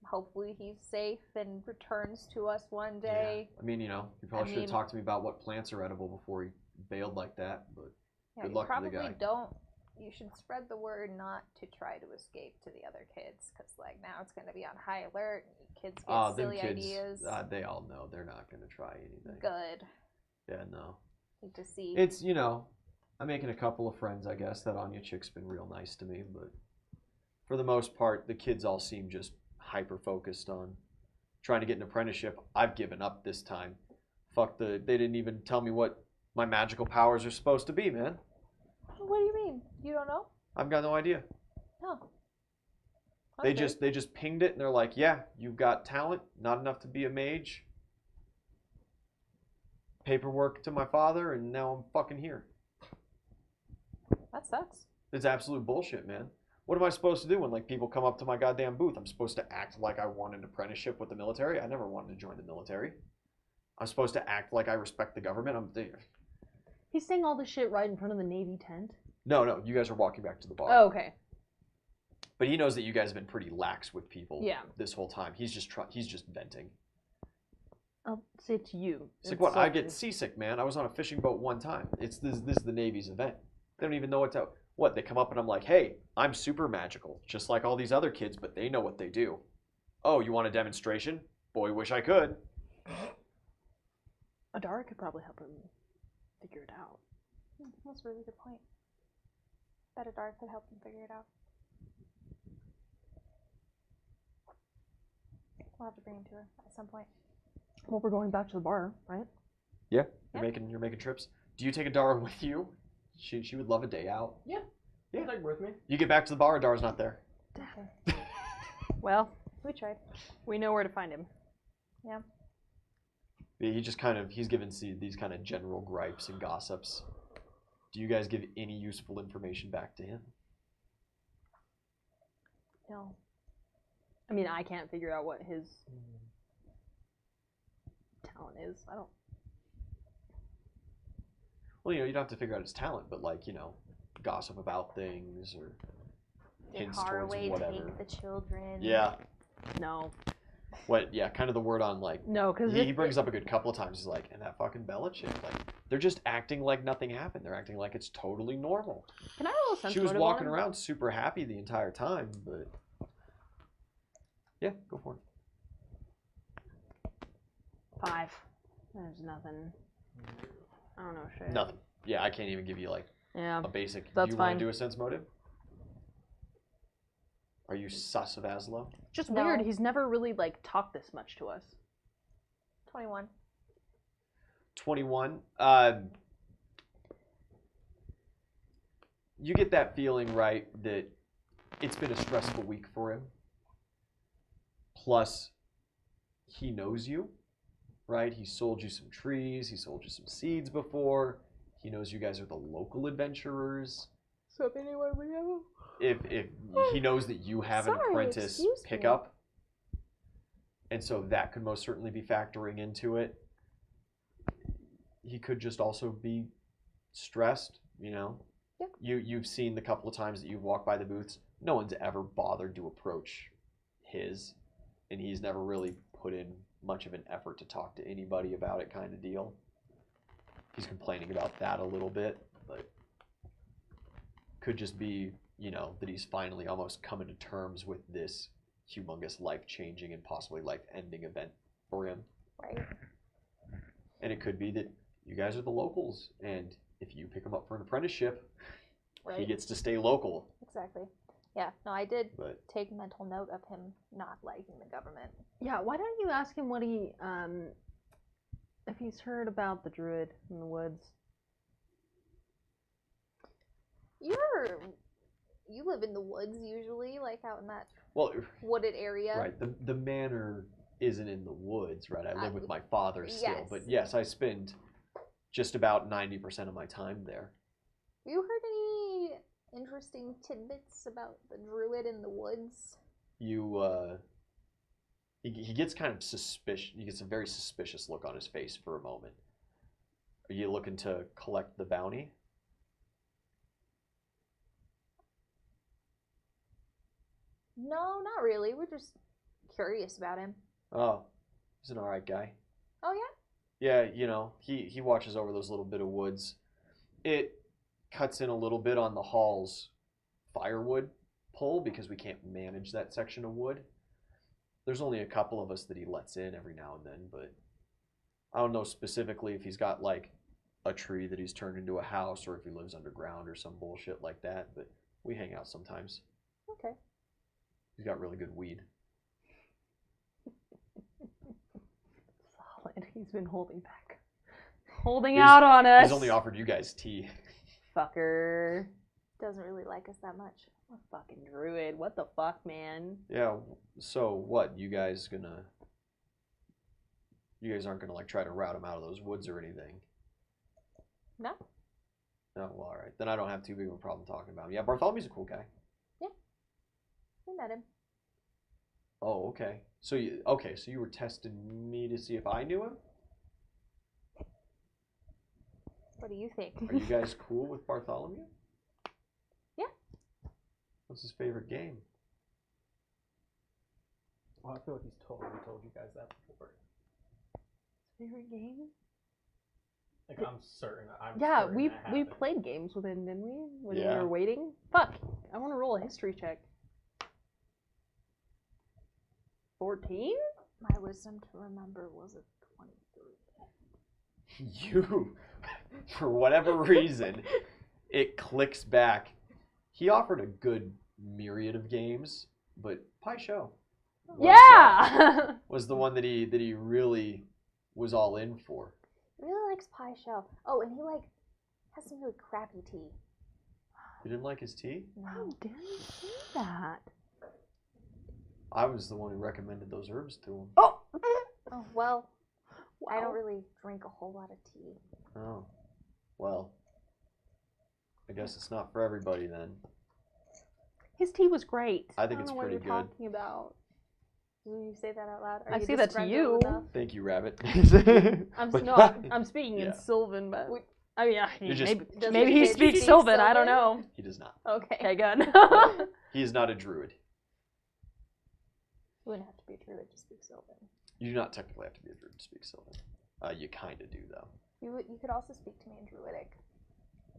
hopefully he's safe and returns to us one day. I mean, you know, you probably should have talked to me about what plants are edible before he bailed like that, but Yeah, good you luck to probably the guy. don't. You should spread the word not to try to escape to the other kids, because like now it's going to be on high alert. And kids get Them silly kids, ideas. they all know they're not going to try anything. Good. Yeah, no. Need to see. It's, you know, I'm making a couple of friends, I guess. That Anya chick's been real nice to me, but for the most part, the kids all seem just hyper-focused on trying to get an apprenticeship. I've given up this time. They didn't even tell me what my magical powers are supposed to be, man. What do you mean? You don't know? I've got no idea. No. They just pinged it and they're like, yeah, you've got talent, not enough to be a mage. Paperwork to my father, and now I'm fucking here. That sucks. It's absolute bullshit, man. What am I supposed to do when like people come up to my goddamn booth? I'm supposed to act like I want an apprenticeship with the military. I never wanted to join the military. I'm supposed to act like I respect the government. He's saying all this shit right in front of the Navy tent. No, you guys are walking back to the bar. Oh, okay. But he knows that you guys have been pretty lax with people Yeah. this whole time. He's just venting. I'll say it to you. It's like, what? I get seasick, man. I was on a fishing boat one time. This is the Navy's event. They don't even know what to... What? They come up and I'm like, hey, I'm super magical, just like all these other kids, but they know what they do. Oh, you want a demonstration? Boy, wish I could. Adara could probably help him figure it out. That's a really good point. Bet Adara could help him figure it out. We'll have to bring him to her at some point. Well, we're going back to the bar, right? Yeah, you're making trips. Do you take Adara with you? She would love a day out. Yeah. Yeah. Take her with me. You get back to the bar, Adara's not there. Okay. Well, We tried. we know where to find him. Yeah. Yeah, he's given these kind of general gripes and gossips. Do you guys give any useful information back to him? No. I mean, I can't figure out what his talent is. I don't. Well, you know, you don't have to figure out his talent, but like, you know, gossip about things or hints towards Haraway whatever. take the children. Yeah. No. What? Yeah, kind of the word on like. No, because He brings up a good couple of times. He's like, and that fucking Bella chick, like, they're just acting like nothing happened. They're acting like it's totally normal. Can I roll a sense She was motive walking on him? around super happy the entire time, but yeah, go for it. 5. There's nothing. I don't know shit. Nothing. Yeah, I can't even give you like Yeah. a basic. That's do you fine. want to do a sense motive? Are you sus of Aslo? Just No. weird. He's never really like talked this much to us. 21. 21. You get that feeling, right, that it's been a stressful week for him. Plus, he knows you, right? He sold you some trees. He sold you some seeds before. He knows you guys are the local adventurers. So anyone we know? If he knows that you have an Sorry, apprentice excuse me. pickup, and so that could most certainly be factoring into it. He could just also be stressed, you know. Yep. You've seen the couple of times that you've walked by the booths. No one's ever bothered to approach his, and he's never really put in much of an effort to talk to anybody about it, kind of deal. He's complaining about that a little bit, but could just be, you know, that he's finally almost coming to terms with this humongous life-changing and possibly life-ending event for him. Right. And it could be that you guys are the locals, and if you pick him up for an apprenticeship, Right. he gets to stay local. Exactly. Yeah. No, I did But take mental note of him not liking the government. Yeah. Why don't you ask him what he if he's heard about the druid in the woods? You live in the woods usually, like out in that well, wooded area. right, the manor isn't in the woods, right? I live with my father still, yes. but yes, I spend just about 90% of my time there. Have you heard any interesting tidbits about the druid in the woods? He gets kind of suspicious. He gets a very suspicious look on his face for a moment. Are you looking to collect the bounty? No, not really. We're just curious about him. Oh, he's an alright guy. Oh, yeah? Yeah, you know, he watches over those little bit of woods. It cuts in a little bit on the hall's firewood pull because we can't manage that section of wood. There's only a couple of us that he lets in every now and then, but I don't know specifically if he's got like a tree that he's turned into a house or if he lives underground or some bullshit like that, but we hang out sometimes. Okay. He's got really good weed. Solid. He's been holding back. Holding out on us. He's only offered you guys tea. Fucker. Doesn't really like us that much. A fucking druid. What the fuck, man? Yeah, so what? You guys aren't gonna like try to rout him out of those woods or anything? No. No, well, alright. Then I don't have too big of a problem talking about him. Yeah, Bartholomew's a cool guy. Yeah. We met him. Oh, okay. So you were testing me to see if I knew him? What do you think? Are you guys cool with Bartholomew? Yeah. What's his favorite game? Well, I feel like he's totally told you guys that before. Favorite game? Like, I'm certain. Yeah, certain we that happened. played games with him, didn't we? When we Yeah. were waiting? Fuck. I want to roll a history check. 14? My wisdom to remember was a 23. You, for whatever reason, it clicks back. He offered a good myriad of games, but Pie Show Yeah! was the one that he really was all in for. Really likes Pie Show. Oh, and he has some really crappy tea. You didn't like his tea? How No. dare you say that? I was the one who recommended those herbs to him. Oh! Oh, well, I Wow. don't really drink a whole lot of tea. Oh, well, I guess it's not for everybody then. His tea was great. I think don't it's know what pretty you're good. talking about. Did you say that out loud? Are I you say that to disgruntled you. enough? Thank you, Rabbit. I'm speaking Yeah. in Sylvan, but I mean, You're just- maybe he Did you speaks speak Sylvan. I don't Sylvan? know. He does not. Okay. Okay, good. He is not a druid. You wouldn't have to be a druid to speak Sylvan. You do not technically have to be a druid to speak Sylvan. You kind of do, though. You could also speak to me in Druidic.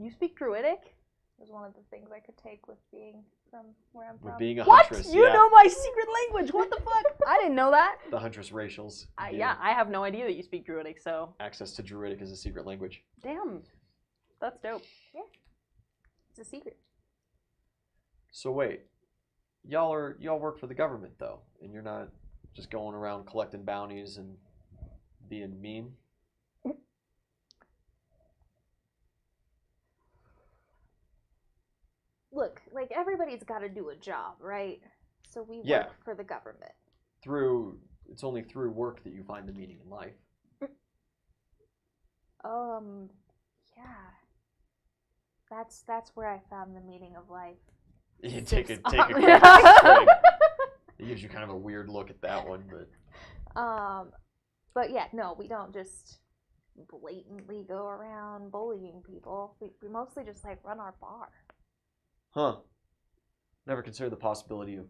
You speak Druidic? It was one of the things I could take with being from where I'm With from. being a What? huntress, You yeah. know my secret language. What the fuck? I didn't know that. The huntress racials. Yeah, I have no idea that you speak Druidic, so. Access to druidic is a secret language. Damn. That's dope. It's a secret. So wait, y'all work for the government though, and you're not just going around collecting bounties and being mean. Look, like everybody's got to do a job, right? So we Yeah. work for the government. It's only through work that you find the meaning in life. Yeah. That's where I found the meaning of life. You Six take a hours. quick swig. It gives you kind of a weird look at that one, but But yeah, no, we don't just blatantly go around bullying people. We mostly just like run our bar. huh? Never considered the possibility of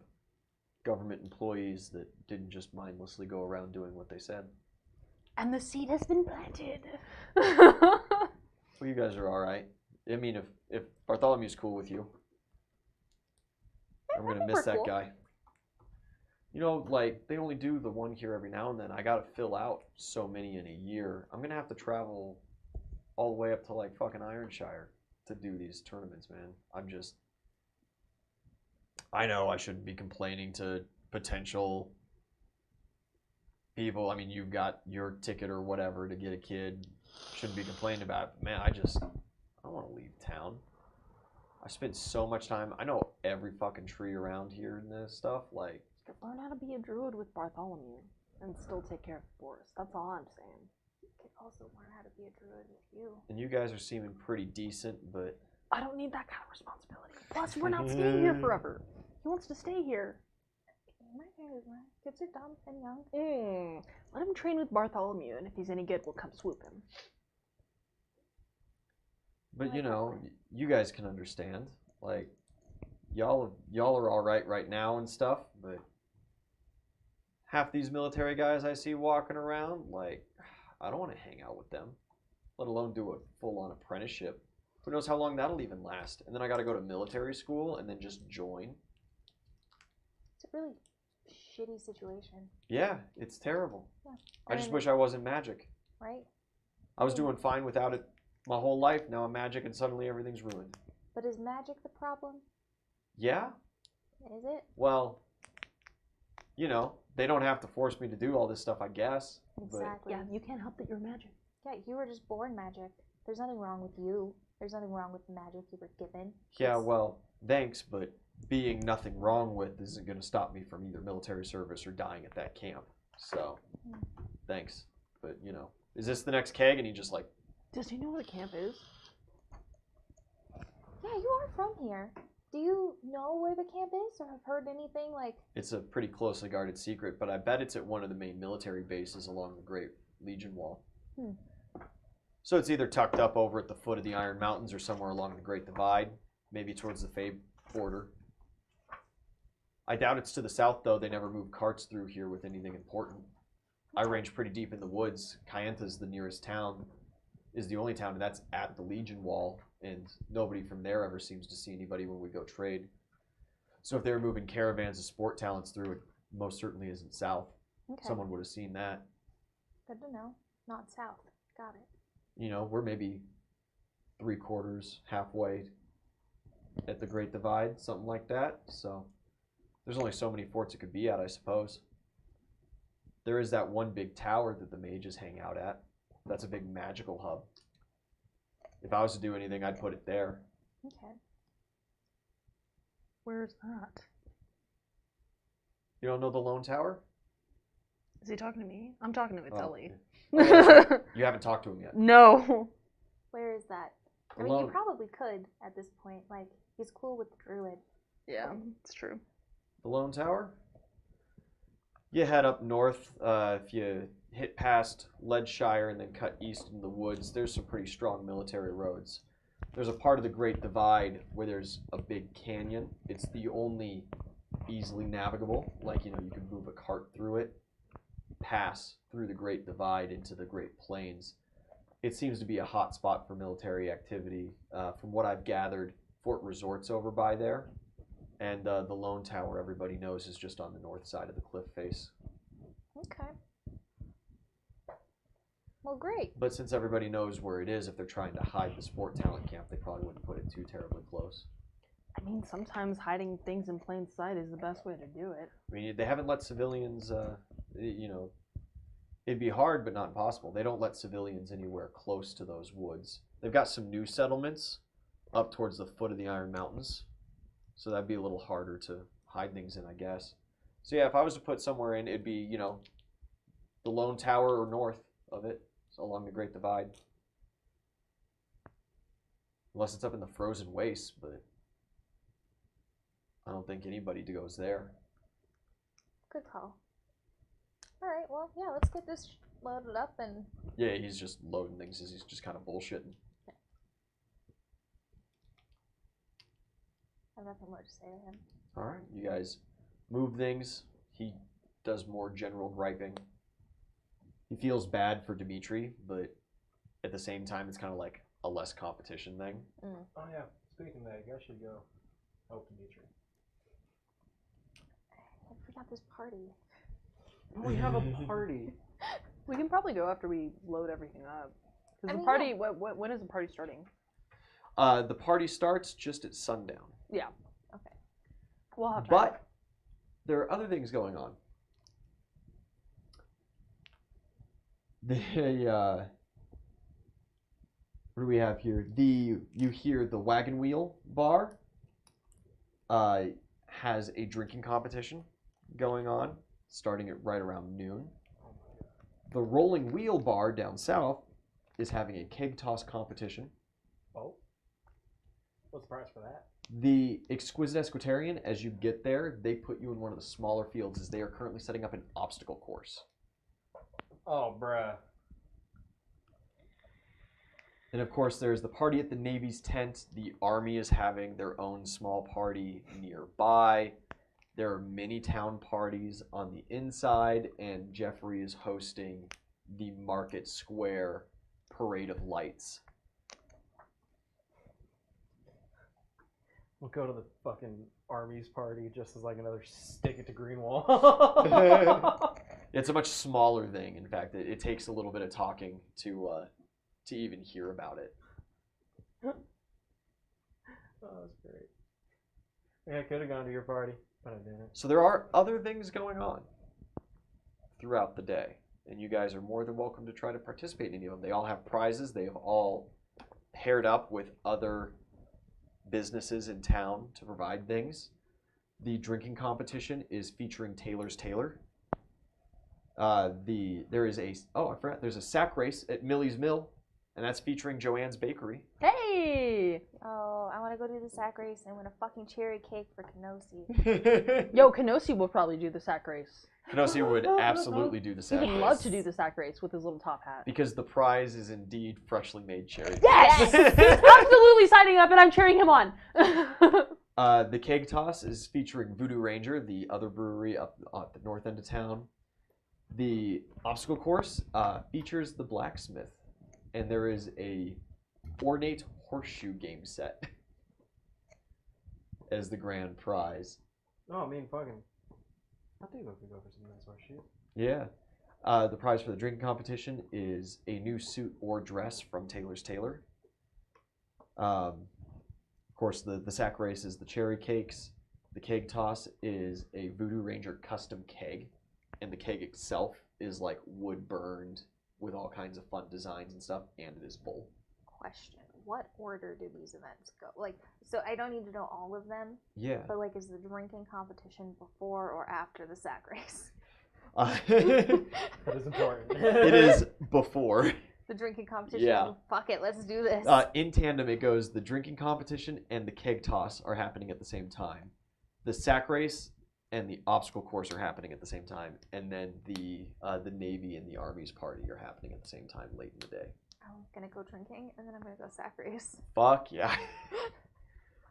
government employees that didn't just mindlessly go around doing what they said. And the seed has been planted. Well, you guys are all right. I mean, if Bartholomew's cool with you, I'm gonna miss we're that cool. guy. You know, like they only do the one here every now and then. I gotta fill out so many in a year. I'm gonna have to travel all the way up to like fucking Ironshire to do these tournaments, man. I know I shouldn't be complaining to potential people. I mean, you've got your ticket or whatever to get a kid. Shouldn't be complaining about it. But man, I don't want to leave town. I spent so much time. I know every fucking tree around here and this stuff. Like, Learn how to be a druid with Bartholomew and still take care of the forest. That's all I'm saying. You could also learn how to be a druid with you. and you guys are seeming pretty decent, but I don't need that kind of responsibility. Plus, we're not staying here forever. He wants to stay here. My kids are dumb and young. Let him train with Bartholomew, and if he's any good, we'll come swoop him. you know, you guys can understand. Like, y'all are all right now and stuff, but half these military guys I see walking around, like, I don't want to hang out with them, let alone do a full-on apprenticeship. Who knows how long that'll even last? And then I got to go to military school and then just join. It's a really shitty situation. Yeah, it's terrible. Yeah. I just wish I wasn't magic. Right? I was doing fine without it my whole life. Now I'm magic and suddenly everything's ruined. But is magic the problem? Yeah? Is it? Well, you know, they don't have to force me to do all this stuff, I guess. Exactly. Yeah, you can't help that you're magic. Yeah, you were just born magic. There's nothing wrong with you. There's nothing wrong with the magic you were given. Yeah, well, thanks, but being nothing wrong with isn't going to stop me from either military service or dying at that camp. So, thanks. But, you know, is this the next keg? And he just like... Does he know where the camp is? Yeah, you are from here. Do you know where the camp is or have heard anything like... It's a pretty closely guarded secret, but I bet it's at one of the main military bases along the Great Legion Wall. So it's either tucked up over at the foot of the Iron Mountains or somewhere along the Great Divide, maybe towards the Fae border. I doubt it's to the south, though. They never move carts through here with anything important. I range pretty deep in the woods. Kyanta's the nearest town, is the only town, and that's at the Legion Wall, and nobody from there ever seems to see anybody when we go trade. So if they were moving caravans of sport talents through, it most certainly isn't south. Okay. Someone would have seen that. Good to know. Not south. Got it. You know, we're maybe 3/4, halfway at the Great Divide, something like that. So there's only so many forts it could be at, I suppose. There is that one big tower that the mages hang out at. That's a big magical hub. If I was to do anything, I'd put it there. Okay. Where's that? You don't know the Lone Tower? Is he talking to me? I'm talking to Vitelli. Oh, yeah, you haven't talked to him yet. No. Where is that? I The mean, you Lone- probably could at this point. Like, he's cool with the druid. Yeah, it's true. The Lone Tower? You head up north. If you hit past Leadshire and then cut east in the woods, there's some pretty strong military roads. There's a part of the Great Divide where there's a big canyon. It's the only easily navigable. Like, you know, you can move a cart through it, pass through the Great Divide into the Great Plains. It seems to be a hot spot for military activity. From what I've gathered, Fort Resort's over by there. And the Lone Tower, everybody knows, is just on the north side of the cliff face. Okay. Well, great. But since everybody knows where it is, if they're trying to hide the sport talent camp, they probably wouldn't put it too terribly close. I mean, sometimes hiding things in plain sight is the best way to do it. I mean, they haven't let civilians, you know, it'd be hard, but not impossible. They don't let civilians anywhere close to those woods. They've got some new settlements up towards the foot of the Iron Mountains. So that'd be a little harder to hide things in, I guess. So yeah, if I was to put somewhere in, it'd be, you know, the Lone Tower or north of it, so along the Great Divide. Unless it's up in the frozen wastes, but I don't think anybody goes there. Good call. All right. Well, yeah. Let's get this loaded up and. Yeah, he's just loading things. He's just kind of bullshitting. I have nothing more to say to him. All right, you guys move things. He does more general griping. He feels bad for Dimitri, but at the same time, it's kind of like a less competition thing. Oh yeah, speaking of that, you guys should go help Dimitri. I forgot this party. We have a party. We can probably go after we load everything up. Because the mean, party, yeah. when is the party starting? The party starts just at sundown. Yeah. Okay. We'll have time. But there are other things going on. What do we have here? You hear the Wagon Wheel Bar has a drinking competition going on, starting at right around noon. The Rolling Wheel Bar down south is having a Keg Toss competition. Oh. What's the price for that? The Exquisite Esquitarian, as you get there, they put you in one of the smaller fields as they are currently setting up an obstacle course. Oh, bruh. And of course, there's the party at the Navy's tent. The Army is having their own small party nearby. There are mini town parties on the inside, and Jeffrey is hosting the Market Square Parade of Lights. We'll go to the fucking Army's party just as like another stick it to Greenwall. It's a much smaller thing. In fact, it takes a little bit of talking to even hear about it. Oh, that's great. Yeah, I could have gone to your party, but I didn't. So there are other things going on throughout the day, and you guys are more than welcome to try to participate in any of them. They all have prizes. They have all paired up with other businesses in town to provide things. The drinking competition is featuring Taylor's Tailor. There's a sack race at Millie's Mill, and that's featuring Joanne's Bakery. Hey! Oh, I want to go do the sack race and win a fucking cherry cake for Kenosi. Yo, Kenosi will probably do the sack race. Kenosi would absolutely do the He sack would race. love to do the sack race with his little top hat. Because the prize is indeed freshly made cherry. Yes! Absolutely signing up, and I'm cheering him on. The Keg Toss is featuring Voodoo Ranger, the other brewery up at the north end of town. The obstacle course features the blacksmith, and there is a ornate horseshoe game set as the grand prize. Oh, I mean, fucking. I think we could go for some nice horseshoes. Yeah. The prize for the drinking competition is a new suit or dress from Taylor's Tailor. Of course, the sack race is the cherry cakes. The Keg Toss is a Voodoo Ranger custom keg. And the keg itself is like wood burned with all kinds of fun designs and stuff, and it is full. Question: what order do these events go? Like, so I don't need to know all of them. Yeah. But like, is the drinking competition before or after the sack race? That is important. It is before. The drinking competition. Yeah. Fuck it, let's do this. In tandem, it goes the drinking competition and the Keg Toss are happening at the same time. The sack race and the obstacle course are happening at the same time, and then the Navy and the Army's party are happening at the same time late in the day. I'm gonna go drinking, and then I'm gonna go sack race. Fuck yeah.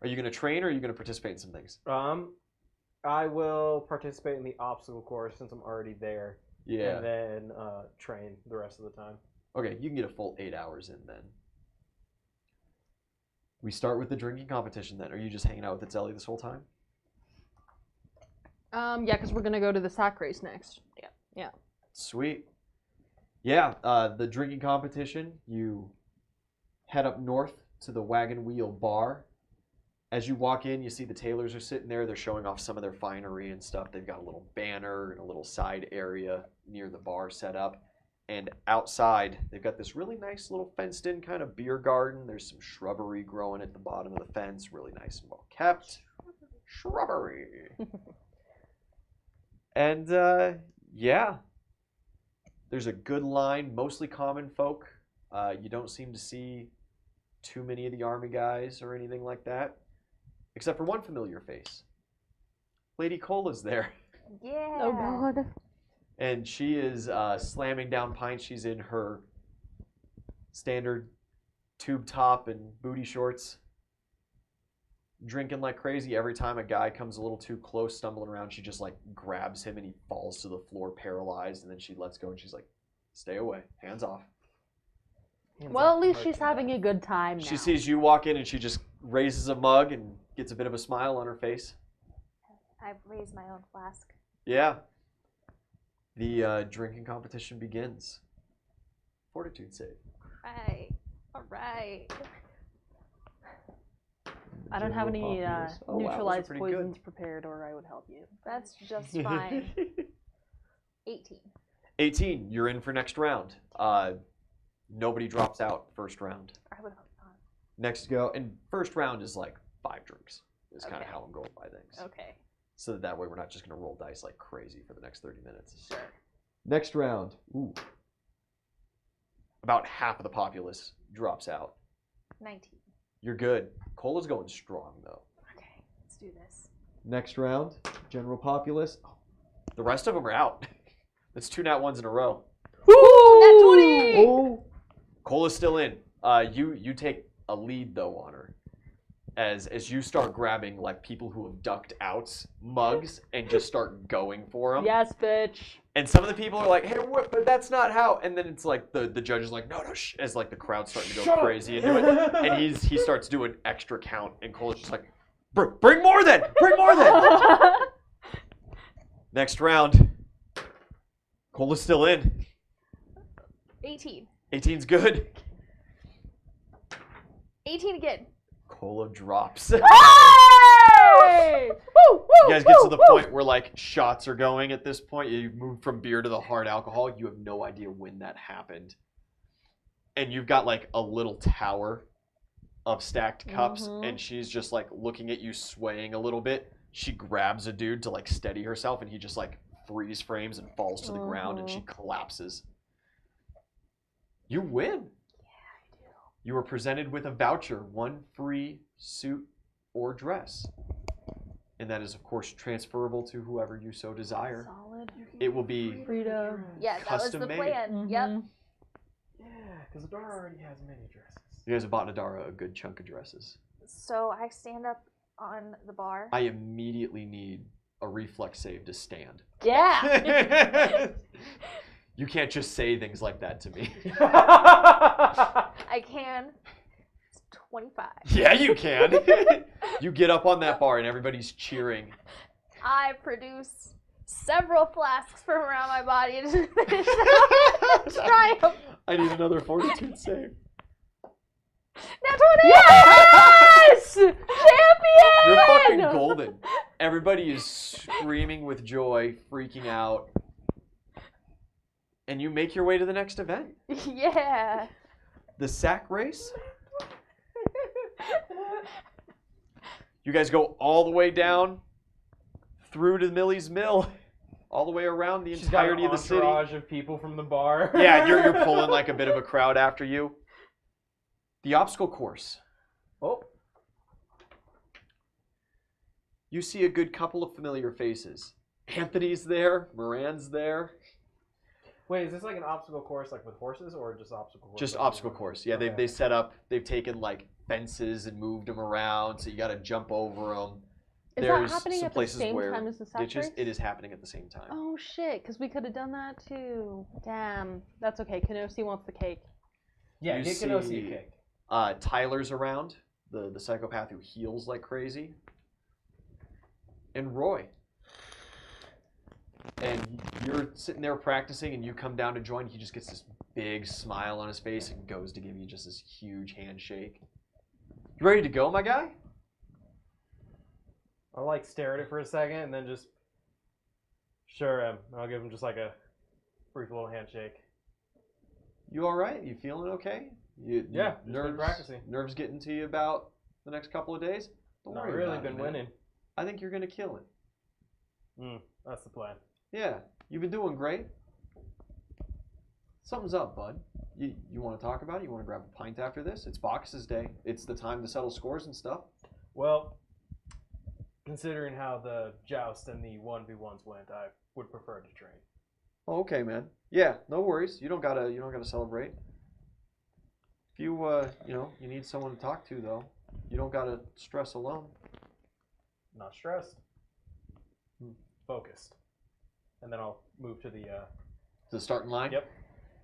Are you gonna train, or are you gonna participate in some things? I will participate in the obstacle course since I'm already there. Yeah. And then train the rest of the time. Okay, you can get a full 8 hours in then. We start with the drinking competition then. Are you just hanging out with Itzelli this whole time? Yeah, because we're gonna go to the sack race next. Yeah. Sweet. Yeah, the drinking competition, you head up north to the Wagon Wheel Bar. As you walk in, you see the Taylors are sitting there. They're showing off some of their finery and stuff. They've got a little banner and a little side area near the bar set up. And outside, they've got this really nice little fenced-in kind of beer garden. There's some shrubbery growing at the bottom of the fence, really nice and well kept. Shrubbery. And yeah, there's a good line, mostly common folk. You don't seem to see too many of the Army guys or anything like that, except for one familiar face. Lady Cola's there. Yeah. Oh god. And she is slamming down pints. She's in her standard tube top and booty shorts, drinking like crazy. Every time a guy comes a little too close, stumbling around, she just like grabs him and he falls to the floor paralyzed, and then she lets go and she's like, stay away, hands off. Well, at least she's having a good time now. She sees you walk in and she just raises a mug and gets a bit of a smile on her face. I've raised my own flask. Yeah. The drinking competition begins. Fortitude save. Right. All right. I don't have any Populous. Oh, wow, those are neutralized pretty poisons good. prepared, or I would help you. That's just fine. 18. 18. You're in for next round. Nobody drops out first round. I would hope not. Next go, and first round is like 5 drinks. Is kind of Okay. how I'm going by things. Okay. So that way we're not just going to roll dice like crazy for the next 30 minutes. Sure. Next round. Ooh. About half of the populace drops out. 19. You're good. Cola's going strong though. Okay, let's do this. Next round, general populace. The rest of them are out. That's 2 nat 1s in a row. Woo! Nat 20! Oh. Cola's still in. You take a lead though on her, as you start grabbing like people who have ducked out mugs and just start going for them. Yes, bitch. And some of the people are like, "Hey, what? But that's not how." And then it's like the judge is like, "No, no, shh," as like the crowd's starting to go crazy and do it. And he starts doing extra count, and Cole's just like, "Bring more then! Bring more then!" Next round. Cole is still in. 18. 18's good. 18 again. Cola drops. Hey! Woo, woo, You guys get to the woo, point where like shots are going at this point. You've moved from beer to the hard alcohol. You have no idea when that happened. And you've got like a little tower of stacked cups, and she's just like looking at you swaying a little bit. She grabs a dude to like steady herself, and he just like freeze frames and falls to the ground, and she collapses. You win. You were presented with a voucher, 1 free suit or dress. And that is, of course, transferable to whoever you so desire. Solid. It will be Freedom. Yeah, that was the custom made. plan. Yep. Yeah, because Adara already has many dresses. You guys have bought Nadara a good chunk of dresses. So I stand up on the bar. I immediately need a reflex save to stand. Yeah. You can't just say things like that to me. I can. It's 25. Yeah, you can. You get up on that bar and everybody's cheering. I produce several flasks from around my body to finish triumph. I need another fortitude save. Now 20! Yes! Champion! You're fucking golden. Everybody is screaming with joy, freaking out. And you make your way to the next event. Yeah. The sack race. You guys go all the way down through to Millie's Mill, all the way around the entirety of the city. Entourage of people from the bar. Yeah, you're pulling like a bit of a crowd after you. The obstacle course. Oh. You see a good couple of familiar faces. Anthony's there. Moran's there. Wait, is this like an obstacle course like with horses or just obstacle course? Just like obstacle with course. Yeah, Okay. they set up, they've taken like fences and moved them around, so you got to jump over them. Is There's that happening some at the places same where time as the sack ditches. race? It is happening at the same time. Oh shit, because we could have done that too. Damn. That's okay. Kenosi wants the cake. Yeah, You get Kenosi see- a cake. Tyler's around, the psychopath who heals like crazy. And Roy. And you're sitting there practicing, and you come down to join. He just gets this big smile on his face and goes to give you just this huge handshake. You ready to go, my guy? I'll like stare at it for a second and then just sure am. I'll give him just like a brief little handshake. You all right? You feeling okay? Yeah, just been practicing. Nerves getting to you about the next couple of days? Don't Not worry really about it, been man. winning. I think you're gonna kill it. That's the plan. Yeah, you've been doing great. Something's up, bud. You want to talk about it? You want to grab a pint after this? It's Bacchus' day. It's the time to settle scores and stuff. Well, considering how the joust and the 1v1s went, I would prefer to train. Oh, okay, man. Yeah, no worries. You don't gotta celebrate. If you you need someone to talk to though, you don't gotta stress alone. Not stressed. Focused. And then I'll move to the The starting line. Yep.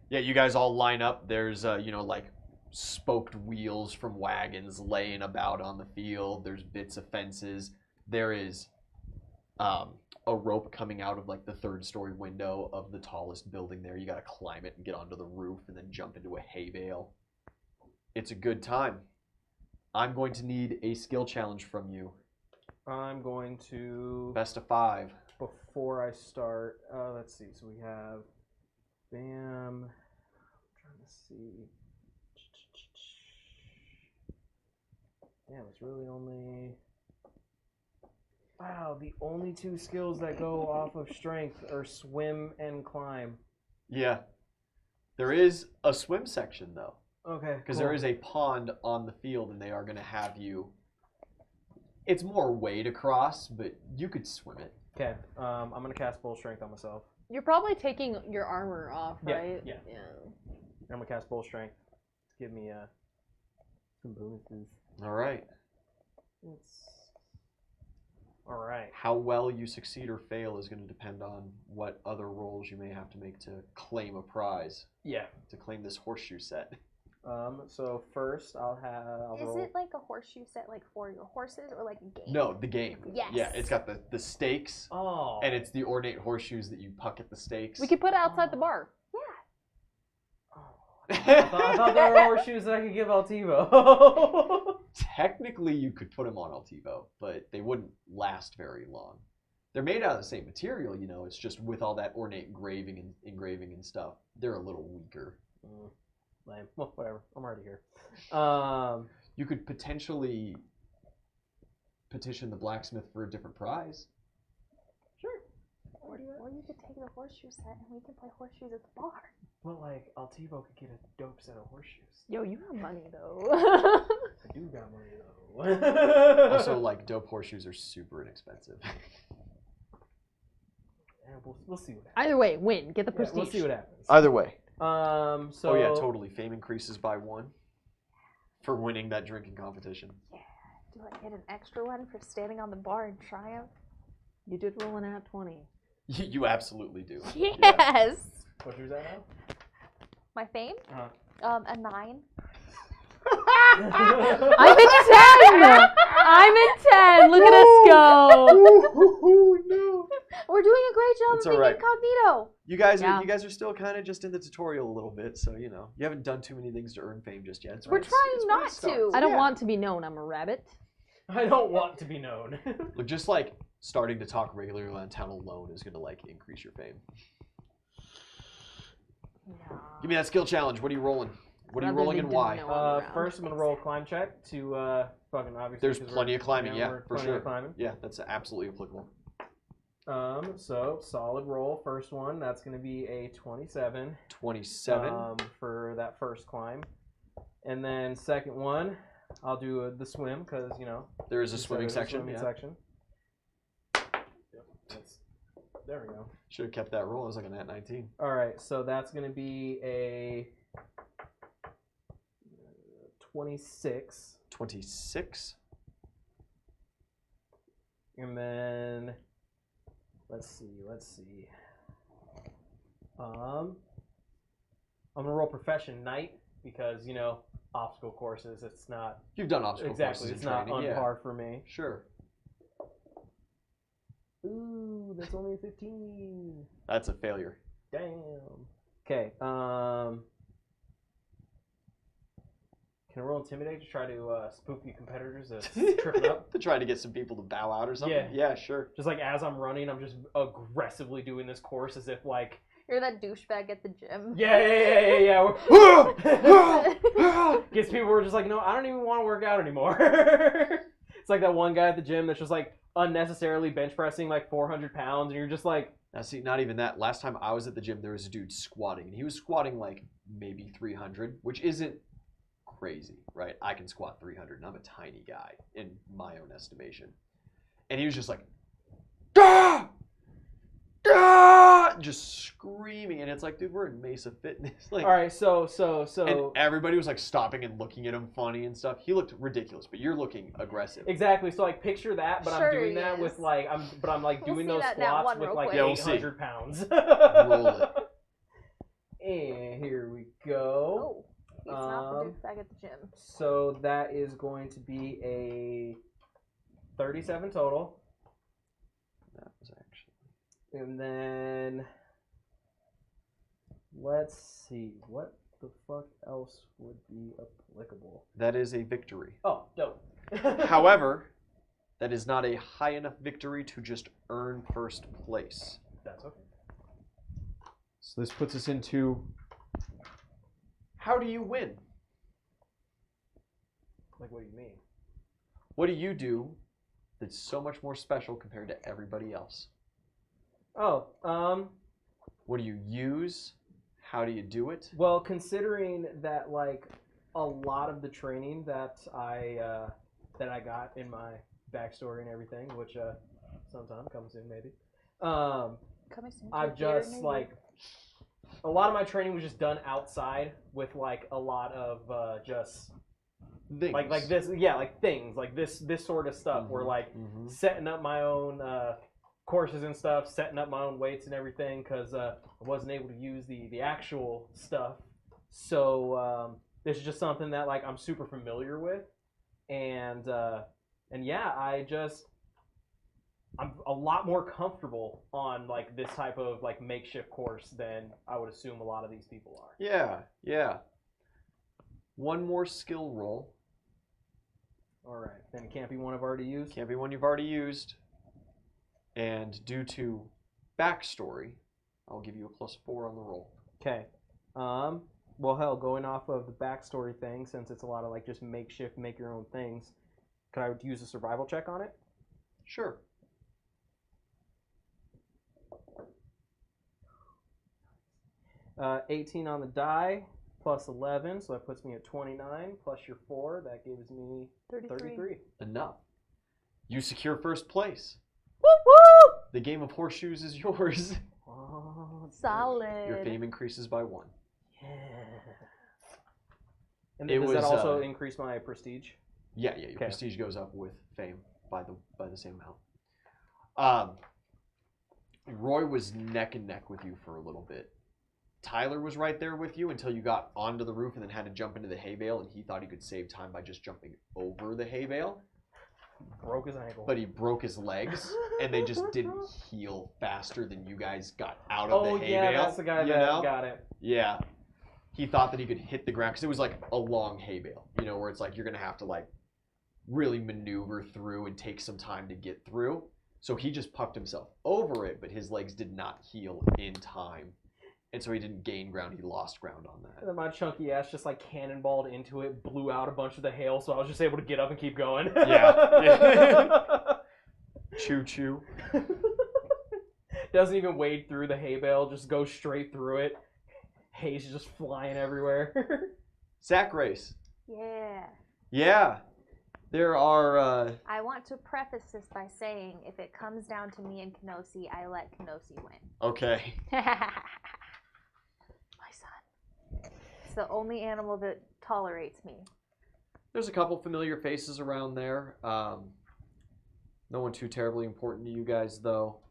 Yeah, you guys all line up. There's like spoked wheels from wagons laying about on the field. There's bits of fences. There is a rope coming out of like the 3rd-story window of the tallest building there. You got to climb it and get onto the roof and then jump into a hay bale. It's a good time. I'm going to need a skill challenge from you. I'm going to Best of 5. before I start. Let's see. So we have Bam. I'm trying to see. Damn, it's really only. Wow, the only 2 skills that go off of strength are swim and climb. Yeah. There is a swim section though. Okay. Because there is a pond on the field and they are going to have you. It's more weight across, but you could swim it. Okay. I'm gonna cast full strength on myself. You're probably taking your armor off, Yeah, right? yeah. I'm gonna cast full strength to give me Some bonuses. All right. All right. How well you succeed or fail is going to depend on what other rolls you may have to make to claim a prize. Yeah. To claim this horseshoe set. So first I'll Is roll. it like a horseshoe set, like for your horses, or like a game? No, the game. Yes. Yeah, it's got the stakes, Oh. and it's the ornate horseshoes that you puck at the stakes. We could put it outside the bar. I thought there were horseshoes that I could give Altivo. Technically, you could put them on Altivo, but they wouldn't last very long. They're made out of the same material, you know. It's just with all that ornate engraving and stuff, they're a little weaker. Lame. Well, whatever. I'm already here. You could potentially petition the blacksmith for a different prize. Sure. Or you could take the horseshoe set and we can play horseshoes at the bar. But like Altivo could get a dope set of horseshoes. Yo, you have money though. I do got money though. Also, like dope horseshoes are super inexpensive. Yeah, we'll see what happens. Either way, win. Get the prestige. We'll see what happens. Either way. So. Oh yeah, totally. Fame increases by 1 for winning that drinking competition. Yeah. Do I get an extra one for standing on the bar in triumph? You did roll an at 20. You absolutely do. Yes. Yeah. What was that now? My fame? A 9. I'm in 10! I'm in 10! Look at us go! No. We're doing a great job It's of being alright. incognito. You guys Yeah. are still kind of just in the tutorial a little bit, so you know you haven't done too many things to earn fame just yet. We're trying it's not start. to. I don't Yeah. want to be known I'm a rabbit. I don't want to be known. Look, just like starting to talk regularly around town alone is gonna like increase your fame. No. Give me that skill challenge. What are you rolling? What are you Rather rolling they and didn't why? know. On the First, I'm gonna roll a climb check to fucking obviously. There's 'cause plenty we're- of climbing, yeah, we're for plenty sure. of climbing. Yeah, that's absolutely applicable. So solid roll. First one, that's gonna be a 27. 27. For that first climb, and then second one, I'll do the swim because you know. There is a you said swimming there's section. swimming Yeah. section. There we go. Should have kept that roll. It was like a nat 19. All right, so that's gonna be a 26, 26. and then let's see. I'm gonna roll profession knight because you know obstacle courses. It's not You've done obstacle exactly. courses It's in not training. on Yeah. par for me. Sure. Ooh, that's only a 15. That's a failure. Damn. Okay. Can I roll intimidate to try to spook the competitors that's tripping up? To try to get some people to bow out or something? Yeah. Yeah, sure. Just like as I'm running, I'm just aggressively doing this course as if like, You're that douchebag at the gym. yeah. Gets people who are just like, no, I don't even want to work out anymore. It's like that one guy at the gym that's just like unnecessarily bench pressing like 400 pounds, and you're just like, Now, see, not even that. Last time I was at the gym, there was a dude squatting, and he was squatting like maybe 300, which isn't crazy, right? I can squat 300, and I'm a tiny guy in my own estimation. And he was just like, "Gah! Gah!" just screaming, and it's like, dude, we're in Mesa Fitness. Like, all right, so. and everybody was like stopping and looking at him funny and stuff. He looked ridiculous, but you're looking aggressive. Exactly. So like picture that, but Sure I'm doing he that is. with like I'm like We'll doing see those that nat squats one with real like quick. Yeah, we'll see. 800 pounds. Roll it. And here we go. Oh, he's not the douchebag at the gym. So that is going to be a 37 total. That was actually. And then let's see, what the fuck else would be applicable? That is a victory. Oh, dope. However, that is not a high enough victory to just earn first place. That's okay. So this puts us into, How do you win? like, what do you mean? What do you do that's so much more special compared to everybody else? Oh, What do you use? How do you do it? well, considering that, like, a lot of the training that I got in my backstory and everything, which sometime comes in maybe, Coming soon to a I've theater just near you. like a lot of my training was just done outside with like a lot of just Things. Like this, yeah, like things, like this sort of stuff. Where like setting up my own courses and stuff, setting up my own weights and everything, because I wasn't able to use the actual stuff. So this is just something that like I'm super familiar with, and yeah, I'm a lot more comfortable on like this type of like makeshift course than I would assume a lot of these people are. Yeah. One more skill roll. All right, then it can't be one I've already used. Can't be one you've already used. And due to backstory, I'll give you a +4 on the roll. Okay. Well, hell, going off of the backstory thing, since it's a lot of like just makeshift, make your own things, could I use a survival check on it? Sure. Uh, 18 on the die, plus 11, so that puts me at 29, plus your 4, that gives me 33. Enough. You secure first place. Woo woo! The game of horseshoes is yours. Oh, Solid. Your fame increases by 1. yeah. And then does that also increase my prestige? Yeah, your prestige goes up with fame by the same amount. Roy was neck and neck with you for a little bit. Tyler was right there with you until you got onto the roof and then had to jump into the hay bale, and he thought he could save time by just jumping over the hay bale. Broke his ankle. But he broke his legs, and they just didn't heal faster than you guys got out of the hay bale. Oh, yeah, that's the guy that got it. Yeah. He thought that he could hit the ground, because it was like a long hay bale, where it's like you're going to have to like really maneuver through and take some time to get through. So he just pucked himself over it, but his legs did not heal in time. And so he didn't gain ground, he lost ground on that. And then my chunky ass just like cannonballed into it, blew out a bunch of the hail, so I was just able to get up and keep going. Yeah. Choo choo. Doesn't even wade through the hay bale, just goes straight through it. Hay's just flying everywhere. Sack race. Yeah. Yeah. There are... I want to preface this by saying, if it comes down to me and Kenosi, I let Kenosi win. Okay. My son. It's the only animal that tolerates me. There's a couple familiar faces around there. No one too terribly important to you guys, though.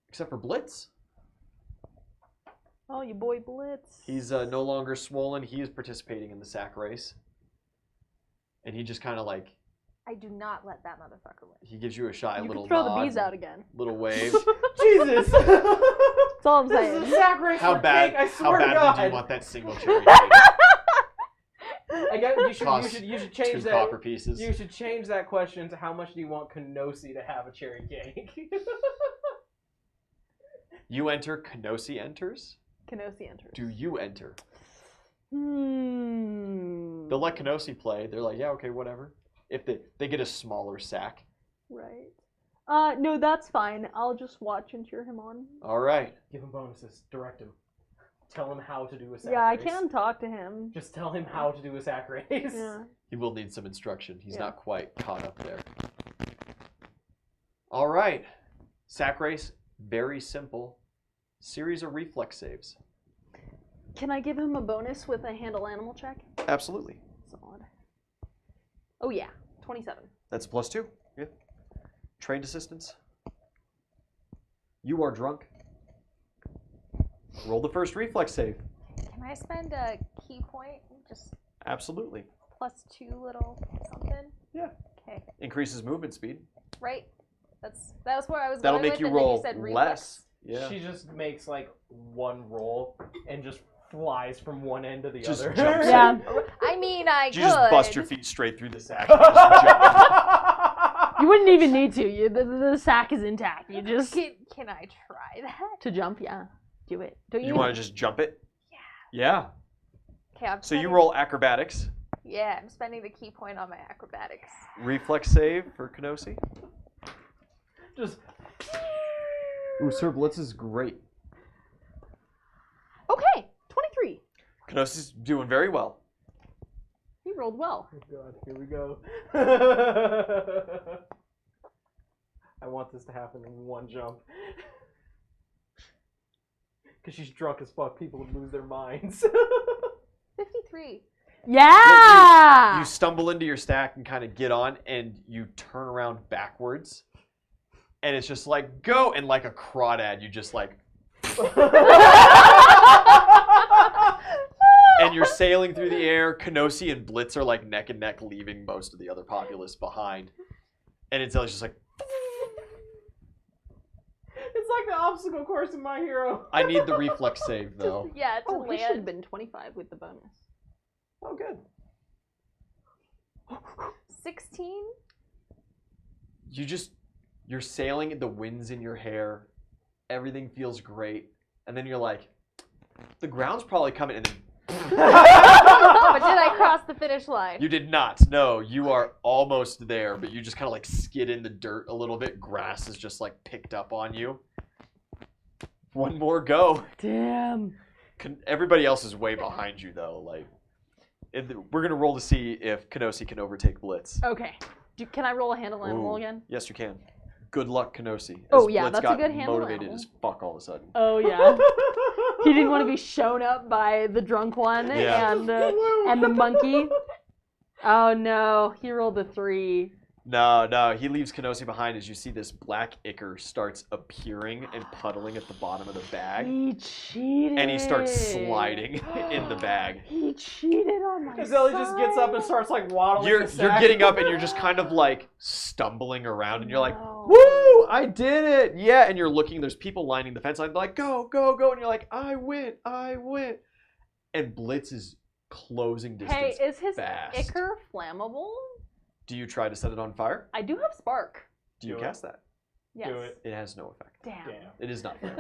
Except for Blitz. Oh, your boy Blitz. He's no longer swollen. He is participating in the sack race. And he just kind of like... I do not let that motherfucker win. He gives you a shy You little can throw nod, the bees out again. little wave. Jesus! That's all I'm saying. This is sack race How for bad? cake, I How swear to badly God. do you want that single cherry cake? You should change 2 that. copper pieces. You should change that question to how much do you want Kenosi to have a cherry cake? You enter. Kenosi enters. Kenosi enters. Do you enter? Hmm. They'll let Kenosi play. They're like, yeah, okay, whatever. If they get a smaller sack. Right. No, that's fine. I'll just watch and cheer him on. All right. Give him bonuses. Direct him. Tell him how to do a sack Yeah, I race. can talk to him. Just tell him how to do a sack race. Yeah. He will need some instruction. He's Yeah. not quite caught up there. All right. Sack race, very simple. Series of reflex saves. Can I give him a bonus with a handle animal check? Absolutely. Solid. Oh yeah, 27. That's a +2. Yeah. Trained assistance. You are drunk. Roll the first reflex save. Can I spend a key point? Just Absolutely. +2 little something? Yeah. Okay. Increases movement speed. Right? That was where I was That'll going make with, you and then roll you said reflex. less. Yeah. She just makes like one roll and just flies from one end to the Just other. jumps in. Yeah. I mean, I You could. just bust your feet straight through the sack. And just jump. You wouldn't even need to. The sack is intact. You just Can I try that? to jump. Yeah, do it. Don't You want to just jump it? Yeah. Okay, I'm So you spending- roll acrobatics. Yeah, I'm spending the key point on my acrobatics. Reflex save for Kenosi. Just Ooh, Sir Blitz is great. Okay, 23. Kenosi's doing very well. He rolled well. oh God, here we go. I want this to happen in one jump. Because she's drunk as fuck, people would lose their minds. 53. Yeah! You stumble into your stack and kind of get on, and you turn around backwards, and it's just like, go! And like a crawdad, you just like... And you're sailing through the air. Kenosi and Blitz are like neck and neck, leaving most of the other populace behind. And it's just like... It's like the obstacle course in My Hero. I need the reflex save, though. Yeah, to Oh, land. It should have been 25 with the bonus. Oh, good. 16? You're sailing, the wind's in your hair, everything feels great, and then you're like, the ground's probably coming, and then... But did I cross the finish line? You did not. No, you are almost there, but you just kind of like skid in the dirt a little bit. Grass is just like picked up on you. One more go. Damn. Everybody else is way behind you, though. Like, we're gonna roll to see if Kenosi can overtake Blitz. Okay. Can I roll a handle animal Ooh. again? Yes, you can. Good luck, Kenosi. Oh, As yeah, Blitz that's a got good handle motivated animal. as fuck all of a sudden. Oh, yeah. He didn't want to be shown up by the drunk one Yeah. and the monkey. Oh, no. He rolled a 3. No, he leaves Kenosi behind as you see this black ichor starts appearing and puddling at the bottom of the bag. He cheated. And he starts sliding in the bag. He cheated on my Zelly just gets up and starts like waddling. You're the sack. getting up and you're just kind of like stumbling around and you're like, No. woo, I did it. Yeah, and you're looking, there's people lining the fence line. They're like, go, go, go. And you're like, I win. And Blitz is closing distance. Hey, is his fast. ichor flammable? Do you try to set it on fire? I do have spark. Do you Do it. cast that? Yes. Do it. It has no effect. Damn. Damn. It is not fire.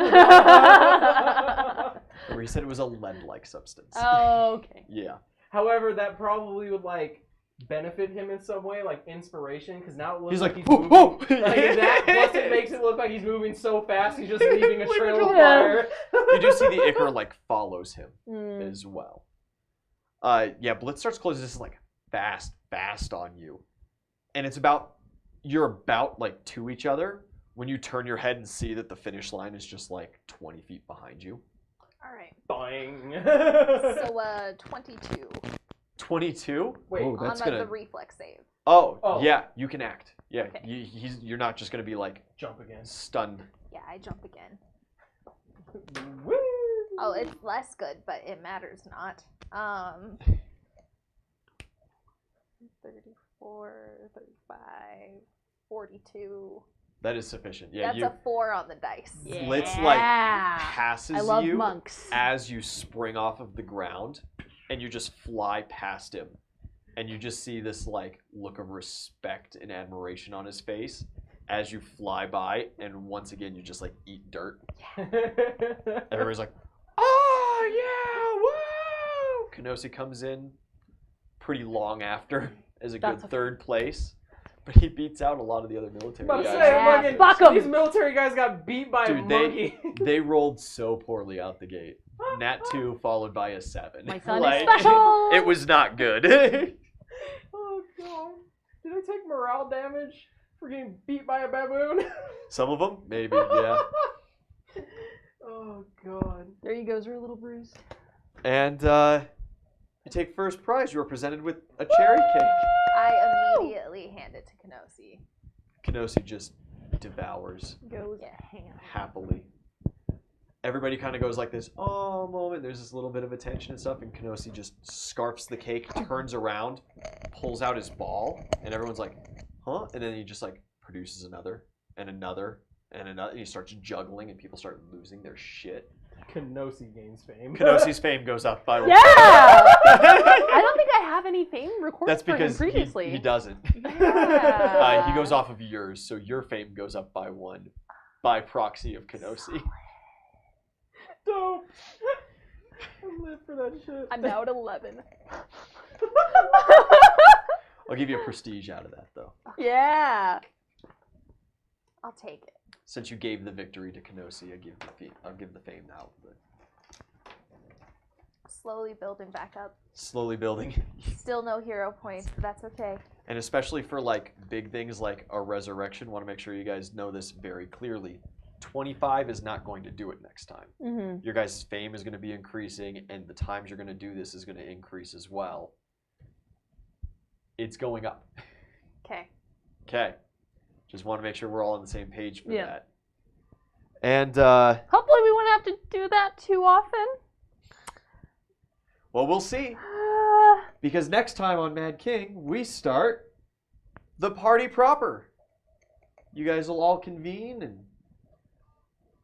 Remember, he said it was a lead-like substance. Oh, okay. Yeah. However, that probably would like benefit him in some way, like inspiration, because now it looks He's like like, he's whoa, moving. whoa. Like that, plus it makes it look like he's moving so fast, he's just leaving a trail of Yeah. fire. You do see the ichor like follows him Mm. as well. Yeah, Blitz starts closing this like fast on you. And you're about like to each other when you turn your head and see that the finish line is just like 20 feet behind you. All right. Boing. So, 22 22? Wait, oh, on that's the gonna. reflex save. Oh, Oh. yeah, you can act. Yeah, Okay. you're not just gonna be like Jump again. stunned. Yeah, I jump again. Woo! Oh, it's less good, but it matters not. 34, 35, 42. That is sufficient. Yeah, That's a 4 on the dice. Blitz like Yeah. passes I love you monks. as you spring off of the ground, and you just fly past him, and you just see this like look of respect and admiration on his face as you fly by, and once again you just like eat dirt. Everybody's like, oh yeah, woo! Kenosi comes in pretty long after as a That's good a- third place, but he beats out a lot of the other military About to guys. say, Yeah, fucking, fuck 'em. these military guys got beat by a Dude, monkey. They rolled so poorly out the gate. Nat 2 followed by a 7. My son Like, is special. It was not good. Oh god. Did I take morale damage for getting beat by a baboon? Some of them, maybe, yeah. Oh god. There you goes, your little bruise. And you take first prize. You are presented with a cherry cake. I immediately hand it to Kenosi. Kenosi just devours Goes Yeah. ham. happily. Everybody kind of goes like this, oh, moment. There's this little bit of attention and stuff, and Kenosi just scarfs the cake, turns around, pulls out his ball, and everyone's like, huh? And then he just like produces another, and another, and another, and he starts juggling, and people start losing their shit. Kenosi gains fame. Kenosi's fame goes up by one. Yeah! I don't think I have any fame recorded That's for him because previously. he doesn't. Yeah. He goes off of yours, so your fame goes up by 1 by proxy of Kenosi. Dope. I live for that shit. I'm now at 11. I'll give you a prestige out of that, though, Yeah. I'll take it. since you gave the victory to Kenosi. I'll give the fame now. But Slowly building back up. slowly building, Still no hero points, but that's okay. and especially for like big things like a resurrection, want to make sure you guys know this very clearly. 25 is not going to do it next time. Mm-hmm. Your guys' fame is going to be increasing, and the times you're going to do this is going to increase as well. It's going up. Okay. Okay. Just want to make sure we're all on the same page for Yeah. that. And, Hopefully we won't have to do that too often. well, we'll see. Because next time on Mad King, we start the party proper. You guys will all convene and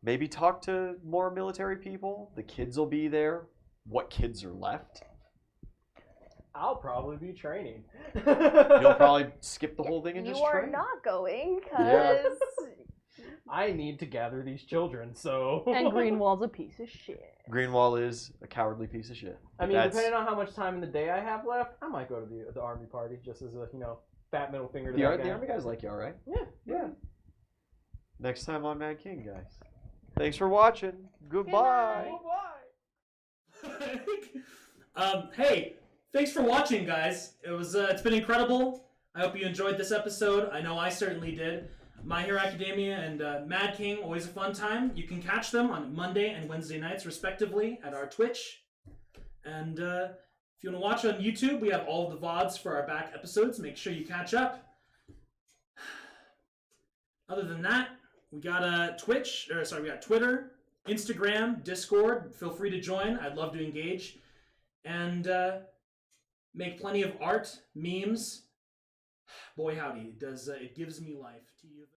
maybe talk to more military people. The kids will be there. What kids are left? I'll probably be training. You'll probably skip the whole thing and You just are train. not going, Yeah. because I need to gather these children, so. And Greenwall's a piece of shit. Greenwall is a cowardly piece of shit. I mean, That's- depending on how much time in the day I have left, I might go to the army party just as a fat middle finger to the, that the guy. army guys like you, all right? Yeah. Yeah. Next time on Mad King, guys. Thanks for watching. Goodbye. Hey, thanks for watching, guys. It's been incredible. I hope you enjoyed this episode. I know I certainly did. My Hero Academia and Mad King, always a fun time. You can catch them on Monday and Wednesday nights, respectively, at our Twitch. And if you want to watch on YouTube, we have all of the VODs for our back episodes. Make sure you catch up. Other than that, we got we got Twitter, Instagram, Discord. Feel free to join. I'd love to engage. And make plenty of art, memes. Boy howdy, it gives me life. To you.